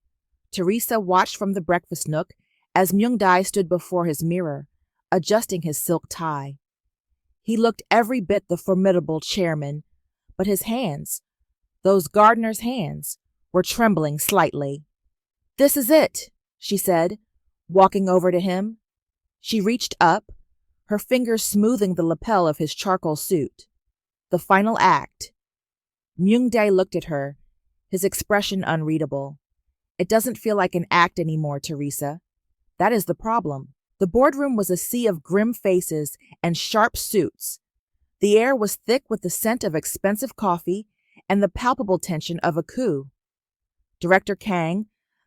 Theresa watched from the breakfast nook as Myung-dae stood before his mirror, adjusting his silk tie. He looked every bit the formidable chairman, but his hands, those gardener's hands, were trembling slightly. This is it, she said, walking over to him. She reached up, her fingers smoothing the lapel of his charcoal suit. The final act. Myung-dae looked at her, his expression unreadable. It doesn't feel like an act anymore, Theresa. That is the problem. The boardroom was a sea of grim faces and sharp suits. The air was thick with the scent of expensive coffee and the palpable tension of a coup. Director Kang,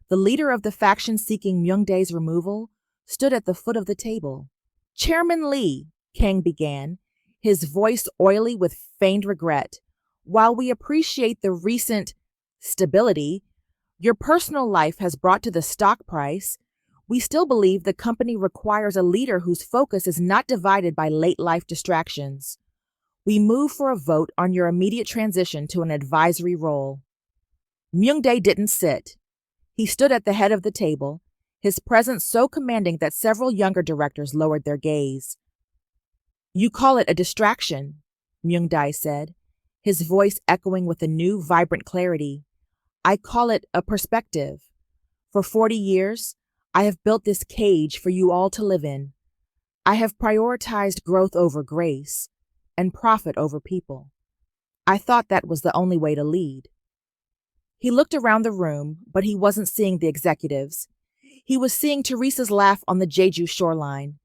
the leader of the faction seeking Myung-dae's removal, stood at the foot of the table. Chairman Lee, Kang began, his voice oily with feigned regret, while we appreciate the recent stability your personal life has brought to the stock price, we still believe the company requires a leader whose focus is not divided by late-life distractions. We move for a vote on your immediate transition to an advisory role. Myung-dae didn't sit. He stood at the head of the table, his presence so commanding that several younger directors lowered their gaze. You call it a distraction, Myung-dae said, his voice echoing with a new, vibrant clarity. I call it a perspective. For 40 years, I have built this cage for you all to live in. I have prioritized growth over grace and profit over people. I thought that was the only way to lead. He looked around the room, but he wasn't seeing the executives. He was seeing Theresa's laugh on the Jeju shoreline.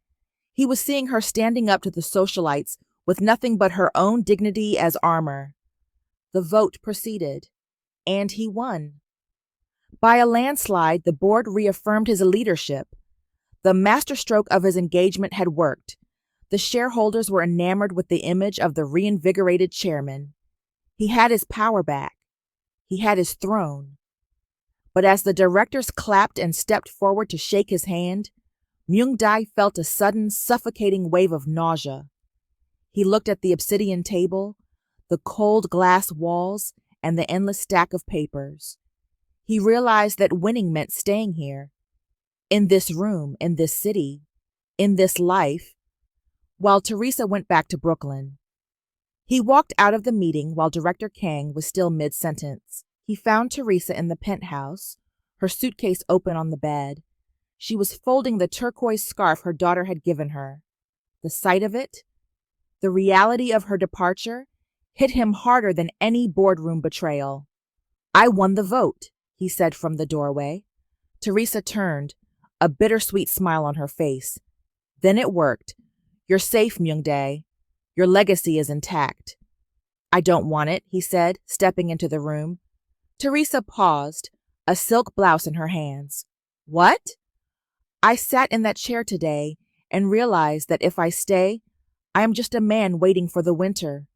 He was seeing her standing up to the socialites with nothing but her own dignity as armor. The vote proceeded, and he won. By a landslide, the board reaffirmed his leadership. The masterstroke of his engagement had worked. The shareholders were enamored with the image of the reinvigorated chairman. He had his power back. He had his throne. But as the directors clapped and stepped forward to shake his hand, Myung-dae felt a sudden, suffocating wave of nausea. He looked at the obsidian table, the cold glass walls, and the endless stack of papers. He realized that winning meant staying here, in this room, in this city, in this life, while Theresa went back to Brooklyn. He walked out of the meeting while Director Kang was still mid-sentence. He found Theresa in the penthouse, her suitcase open on the bed. She was folding the turquoise scarf her daughter had given her. The sight of it, the reality of her departure, hit him harder than any boardroom betrayal. I won the vote, he said from the doorway. Theresa turned, a bittersweet smile on her face. Then it worked. You're safe, Myung-dae. Your legacy is intact. I don't want it, he said, stepping into the room. Theresa paused, a silk blouse in her hands. What? I sat in that chair today and realized that if I stay, I am just a man waiting for the winter,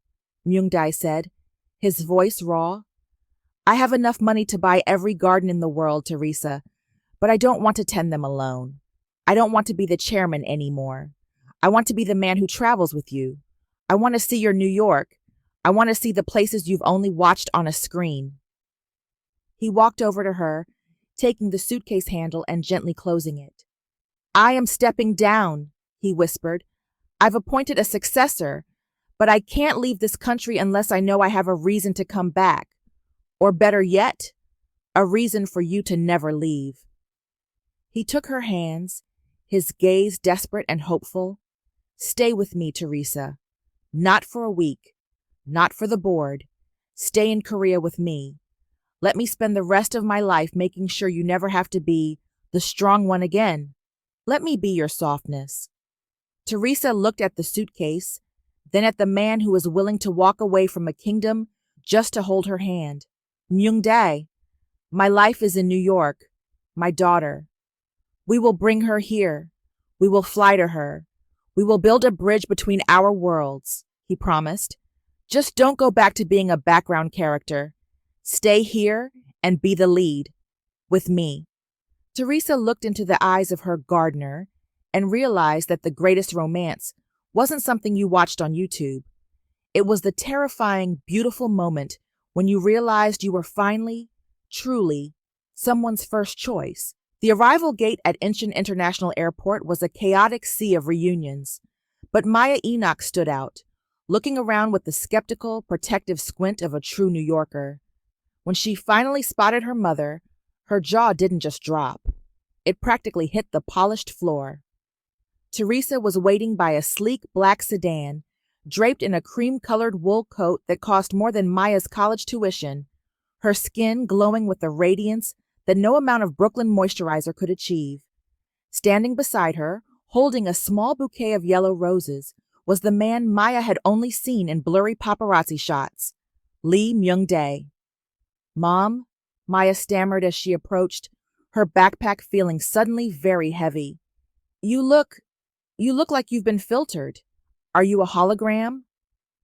Myung-dae said, his voice raw. I have enough money to buy every garden in the world, Theresa, but I don't want to tend them alone. I don't want to be the chairman anymore. I want to be the man who travels with you. I want to see your New York. I want to see the places you've only watched on a screen. He walked over to her, taking the suitcase handle and gently closing it. I am stepping down, he whispered. I've appointed a successor, but I can't leave this country unless I know I have a reason to come back. Or better yet, a reason for you to never leave. He took her hands, his gaze desperate and hopeful. Stay with me, Theresa. Not for a week. Not for the board. Stay in Korea with me. Let me spend the rest of my life making sure you never have to be the strong one again. Let me be your softness. Theresa looked at the suitcase, then at the man who was willing to walk away from a kingdom just to hold her hand. Myung-dae, my life is in New York. My daughter. We will bring her here. We will fly to her. We will build a bridge between our worlds, he promised. Just don't go back to being a background character. Stay here and be the lead. With me. Theresa looked into the eyes of her gardener and realized that the greatest romance wasn't something you watched on YouTube. It was the terrifying, beautiful moment when you realized you were finally, truly, someone's first choice. The arrival gate at Incheon International Airport was a chaotic sea of reunions, but Maya Enoch stood out, looking around with the skeptical, protective squint of a true New Yorker. When she finally spotted her mother, her jaw didn't just drop. It practically hit the polished floor. Theresa was waiting by a sleek black sedan, draped in a cream-colored wool coat that cost more than Maya's college tuition, her skin glowing with a radiance that no amount of Brooklyn moisturizer could achieve. Standing beside her, holding a small bouquet of yellow roses, was the man Maya had only seen in blurry paparazzi shots, Lee Myung-dae. Mom, Maya stammered as she approached, her backpack feeling suddenly very heavy. You look like you've been filtered. Are you a hologram?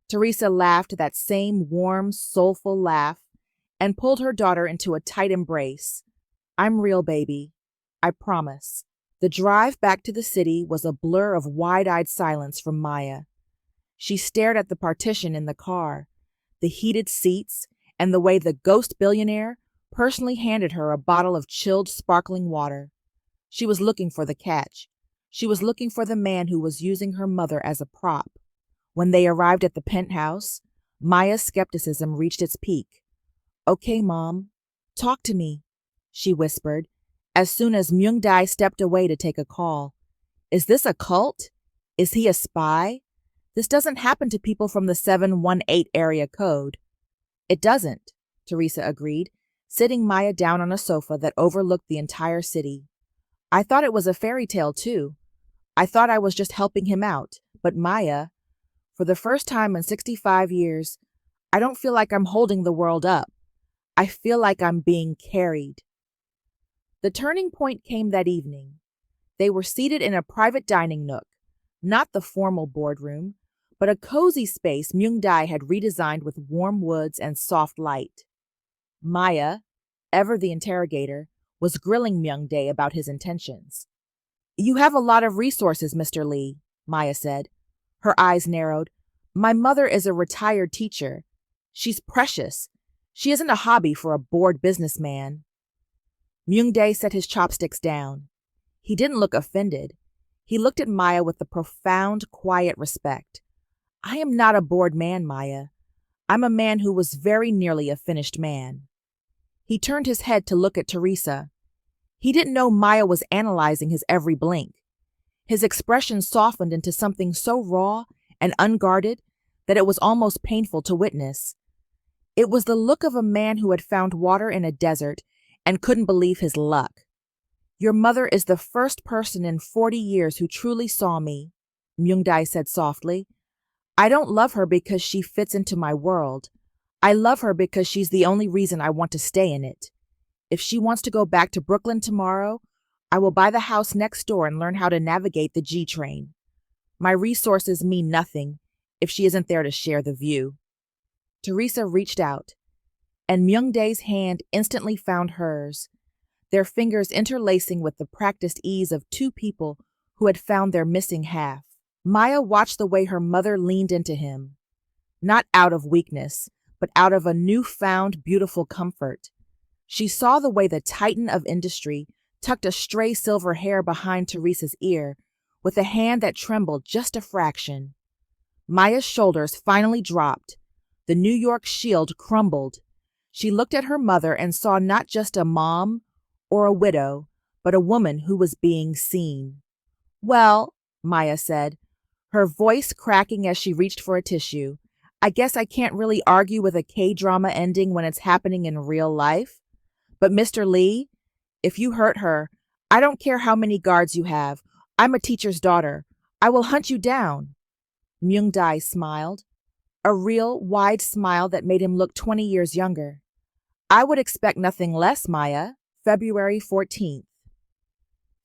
Theresa laughed that same warm, soulful laugh and pulled her daughter into a tight embrace. I'm real, baby. I promise. The drive back to the city was a blur of wide-eyed silence from Maya. She stared at the partition in the car, the heated seats, and the way the ghost billionaire personally handed her a bottle of chilled, sparkling water. She was looking for the catch. She was looking for the man who was using her mother as a prop. When they arrived at the penthouse, Maya's skepticism reached its peak. Okay, Mom, talk to me, she whispered, as soon as Myung-dae stepped away to take a call. Is this a cult? Is he a spy? This doesn't happen to people from the 718 area code. It doesn't, Theresa agreed, sitting Maya down on a sofa that overlooked the entire city. I thought it was a fairy tale, too. I thought I was just helping him out. But Maya, for the first time in 65 years, I don't feel like I'm holding the world up. I feel like I'm being carried. The turning point came that evening. They were seated in a private dining nook, not the formal boardroom, but a cozy space Myung-dae had redesigned with warm woods and soft light. Maya, ever the interrogator, was grilling Myung-dae about his intentions. You have a lot of resources, Mr. Lee, Maya said. Her eyes narrowed. My mother is a retired teacher. She's precious. She isn't a hobby for a bored businessman. Myung-dae set his chopsticks down. He didn't look offended. He looked at Maya with a profound, quiet respect. I am not a bored man, Maya. I'm a man who was very nearly a finished man. He turned his head to look at Theresa. He didn't know Maya was analyzing his every blink. His expression softened into something so raw and unguarded that it was almost painful to witness. It was the look of a man who had found water in a desert and couldn't believe his luck. Your mother is the first person in 40 years who truly saw me, Myung-dae said softly. I don't love her because she fits into my world. I love her because she's the only reason I want to stay in it. If she wants to go back to Brooklyn tomorrow, I will buy the house next door and learn how to navigate the G train. My resources mean nothing if she isn't there to share the view. Theresa reached out, and Myungdae's hand instantly found hers, their fingers interlacing with the practiced ease of two people who had found their missing half. Maya watched the way her mother leaned into him, not out of weakness, but out of a newfound beautiful comfort. She saw the way the titan of industry tucked a stray silver hair behind Theresa's ear with a hand that trembled just a fraction. Maya's shoulders finally dropped. The New York shield crumbled. She looked at her mother and saw not just a mom or a widow, but a woman who was being seen. "Well," Maya said, her voice cracking as she reached for a tissue, "I guess I can't really argue with a K-drama ending when it's happening in real life. But Mr. Lee, if you hurt her, I don't care how many guards you have. I'm a teacher's daughter. I will hunt you down." Myungdae smiled, a real, wide smile that made him look 20 years younger. "I would expect nothing less, Maya." February 14th.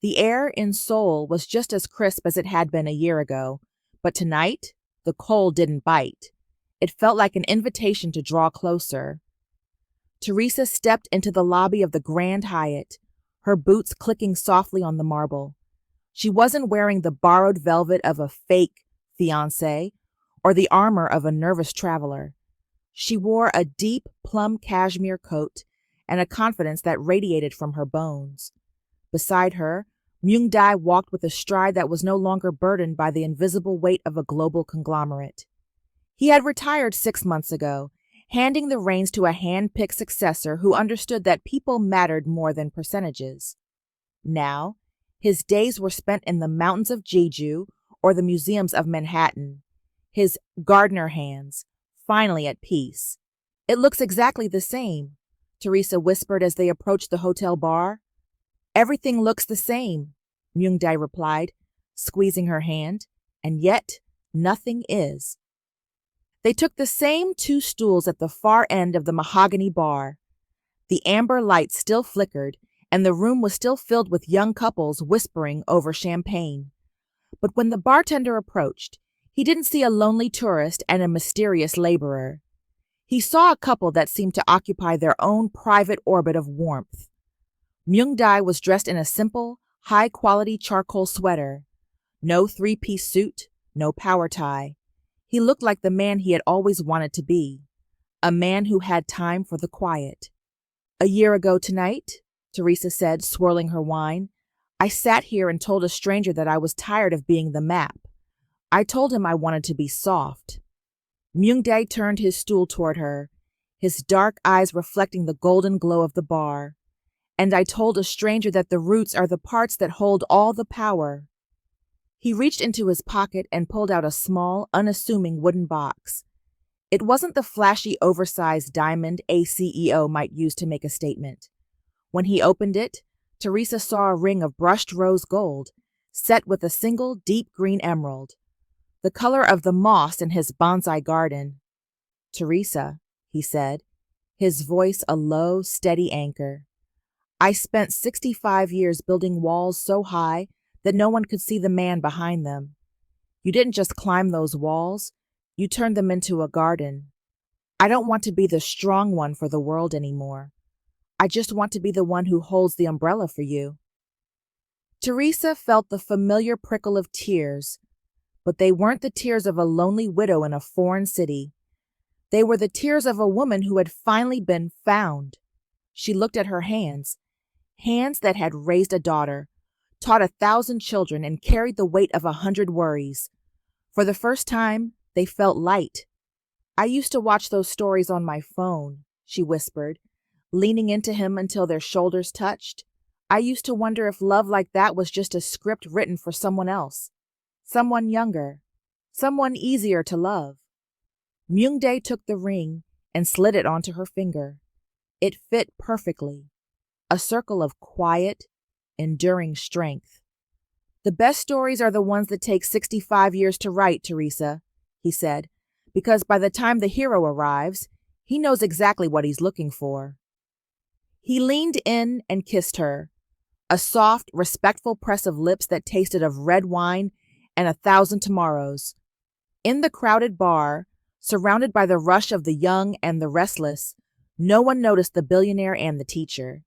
The air in Seoul was just as crisp as it had been a year ago, but tonight, the cold didn't bite. It felt like an invitation to draw closer. Theresa stepped into the lobby of the Grand Hyatt, her boots clicking softly on the marble. She wasn't wearing the borrowed velvet of a fake fiancé or the armor of a nervous traveler. She wore a deep plum cashmere coat and a confidence that radiated from her bones. Beside her, Myungdae walked with a stride that was no longer burdened by the invisible weight of a global conglomerate. He had retired 6 months ago, handing the reins to a hand-picked successor who understood that people mattered more than percentages. Now, his days were spent in the mountains of Jeju or the museums of Manhattan, his gardener hands, finally at peace. "It looks exactly the same," Theresa whispered as they approached the hotel bar. "Everything looks the same," Myungdae replied, squeezing her hand, "and yet nothing is." They took the same 2 stools at the far end of the mahogany bar. The amber light still flickered, and the room was still filled with young couples whispering over champagne. But when the bartender approached, he didn't see a lonely tourist and a mysterious laborer. He saw a couple that seemed to occupy their own private orbit of warmth. Myungdae was dressed in a simple, high-quality charcoal sweater. No 3-piece suit, no power tie. He looked like the man he had always wanted to be, a man who had time for the quiet. "A year ago tonight," Theresa said, swirling her wine, "I sat here and told a stranger that I was tired of being the map. I told him I wanted to be soft." Myungdae turned his stool toward her, his dark eyes reflecting the golden glow of the bar. "And I told a stranger that the roots are the parts that hold all the power." He reached into his pocket and pulled out a small, unassuming wooden box. It wasn't the flashy, oversized diamond a CEO might use to make a statement. When he opened it, Theresa saw a ring of brushed rose gold, set with a single deep green emerald, the color of the moss in his bonsai garden. "Theresa," he said, his voice a low, steady anchor. "I spent 65 years building walls so high that no one could see the man behind them. You didn't just climb those walls, you turned them into a garden. I don't want to be the strong one for the world anymore. I just want to be the one who holds the umbrella for you." Theresa felt the familiar prickle of tears, but they weren't the tears of a lonely widow in a foreign city. They were the tears of a woman who had finally been found. She looked at her hands, hands that had raised a daughter, taught 1,000 children, and carried the weight of 100 worries. For the first time, they felt light. "I used to watch those stories on my phone," she whispered, leaning into him until their shoulders touched. "I used to wonder if love like that was just a script written for someone else. Someone younger, someone easier to love." Myungdae took the ring and slid it onto her finger. It fit perfectly, a circle of quiet, enduring strength. "The best stories are the ones that take 65 years to write, Theresa," he said, because by the time the hero arrives, he knows exactly what he's looking for. He leaned in and kissed her, a soft, respectful press of lips that tasted of red wine and 1,000 tomorrows. In the crowded bar, surrounded by the rush of the young and the restless, no one noticed the billionaire and the teacher.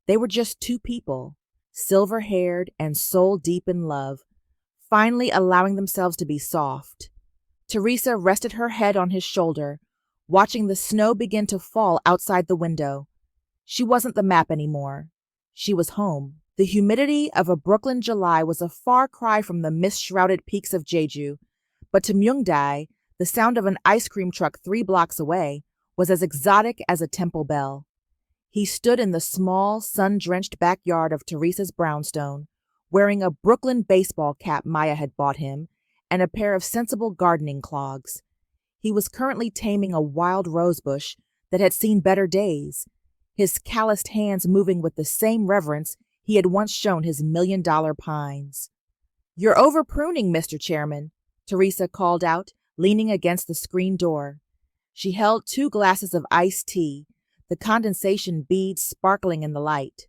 They were just two people, silver-haired and soul-deep in love, finally allowing themselves to be soft. Theresa rested her head on his shoulder, watching the snow begin to fall outside the window. She wasn't the map anymore. She was home. The humidity of a Brooklyn July was a far cry from the mist-shrouded peaks of Jeju, but to Myung-dae, the sound of an ice cream truck 3 blocks away was as exotic as a temple bell. He stood in the small, sun-drenched backyard of Theresa's brownstone, wearing a Brooklyn baseball cap Maya had bought him and a pair of sensible gardening clogs. He was currently taming a wild rosebush that had seen better days, his calloused hands moving with the same reverence he had once shown his million-dollar pines. "You're over-pruning, Mr. Chairman," Theresa called out, leaning against the screen door. She held 2 glasses of iced tea, the condensation beads sparkling in the light.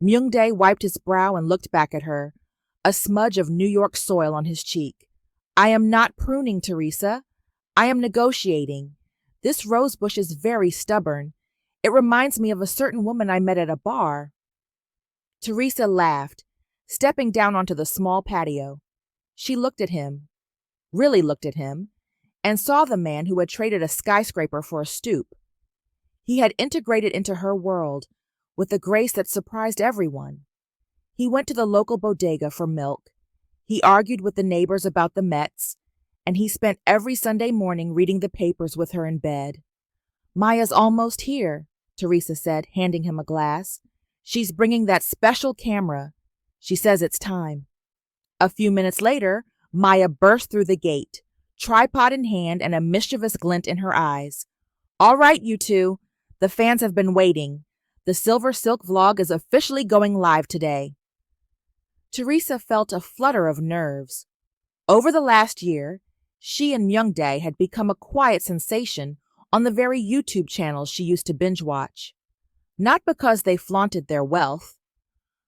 Myung-dae wiped his brow and looked back at her, a smudge of New York soil on his cheek. "I am not pruning, Theresa. I am negotiating. This rosebush is very stubborn. It reminds me of a certain woman I met at a bar." Theresa laughed, stepping down onto the small patio. She looked at him, really looked at him, and saw the man who had traded a skyscraper for a stoop. He had integrated into her world with a grace that surprised everyone. He went to the local bodega for milk. He argued with the neighbors about the Mets, and he spent every Sunday morning reading the papers with her in bed. "Maya's almost here," Theresa said, handing him a glass. "She's bringing that special camera. She says it's time." A few minutes later, Maya burst through the gate, tripod in hand and a mischievous glint in her eyes. "All right, you two. The fans have been waiting. The Silver Silk vlog is officially going live today." Theresa felt a flutter of nerves. Over the last year, she and Myung-dae had become a quiet sensation on the very YouTube channels she used to binge watch. Not because they flaunted their wealth,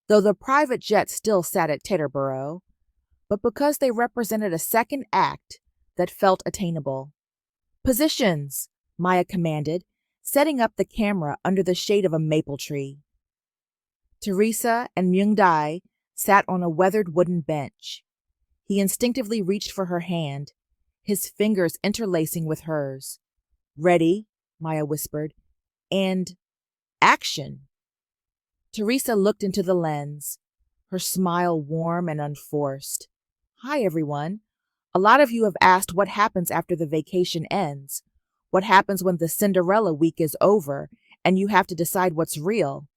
though the private jet still sat at Teterboro, but because they represented a second act that felt attainable. "Positions," Maya commanded, setting up the camera under the shade of a maple tree. Theresa and Myung-dae sat on a weathered wooden bench. He instinctively reached for her hand, his fingers interlacing with hers. "Ready," Maya whispered, and action. Theresa looked into the lens, her smile warm and unforced. "Hi, everyone. A lot of you have asked what happens after the vacation ends. What happens when the Cinderella week is over and you have to decide what's real?"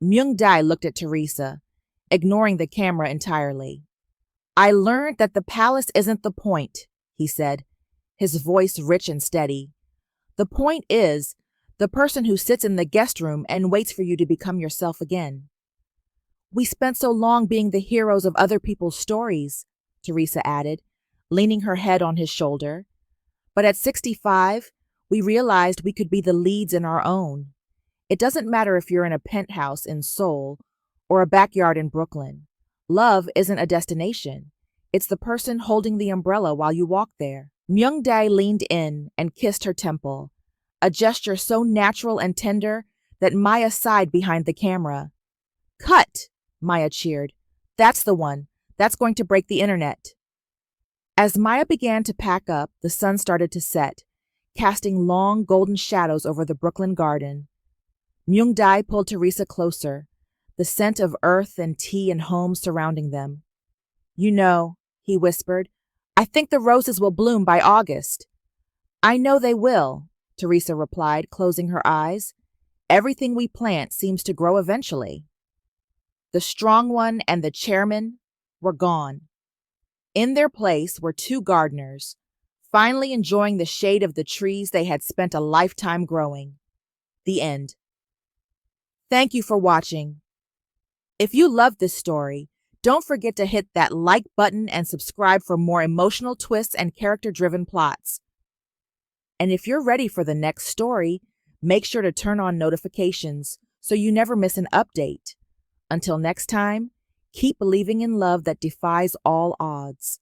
Myung-dae looked at Theresa, ignoring the camera entirely. "I learned that the palace isn't the point," he said, his voice rich and steady. "The point is the person who sits in the guest room and waits for you to become yourself again." "We spent so long being the heroes of other people's stories," Theresa added, leaning her head on his shoulder. "But at 65, we realized we could be the leads in our own. It doesn't matter if you're in a penthouse in Seoul or a backyard in Brooklyn. Love isn't a destination. It's the person holding the umbrella while you walk there." Myung-dae leaned in and kissed her temple, a gesture so natural and tender that Maya sighed behind the camera. "Cut!" Maya cheered. "That's the one. That's going to break the internet." As Maya began to pack up, the sun started to set, casting long golden shadows over the Brooklyn garden. Myung-dae pulled Theresa closer, the scent of earth and tea and home surrounding them. "You know," he whispered, "I think the roses will bloom by August." "I know they will," Theresa replied, closing her eyes. "Everything we plant seems to grow eventually." The strong one and the chairman were gone. In their place were 2 gardeners, finally enjoying the shade of the trees they had spent a lifetime growing. The end. Thank you for watching. If you loved this story, Don't forget to hit that like button and subscribe for more emotional twists and character-driven plots. And if you're ready for the next story, make sure to turn on notifications so you never miss an update. Until next time, keep believing in love that defies all odds.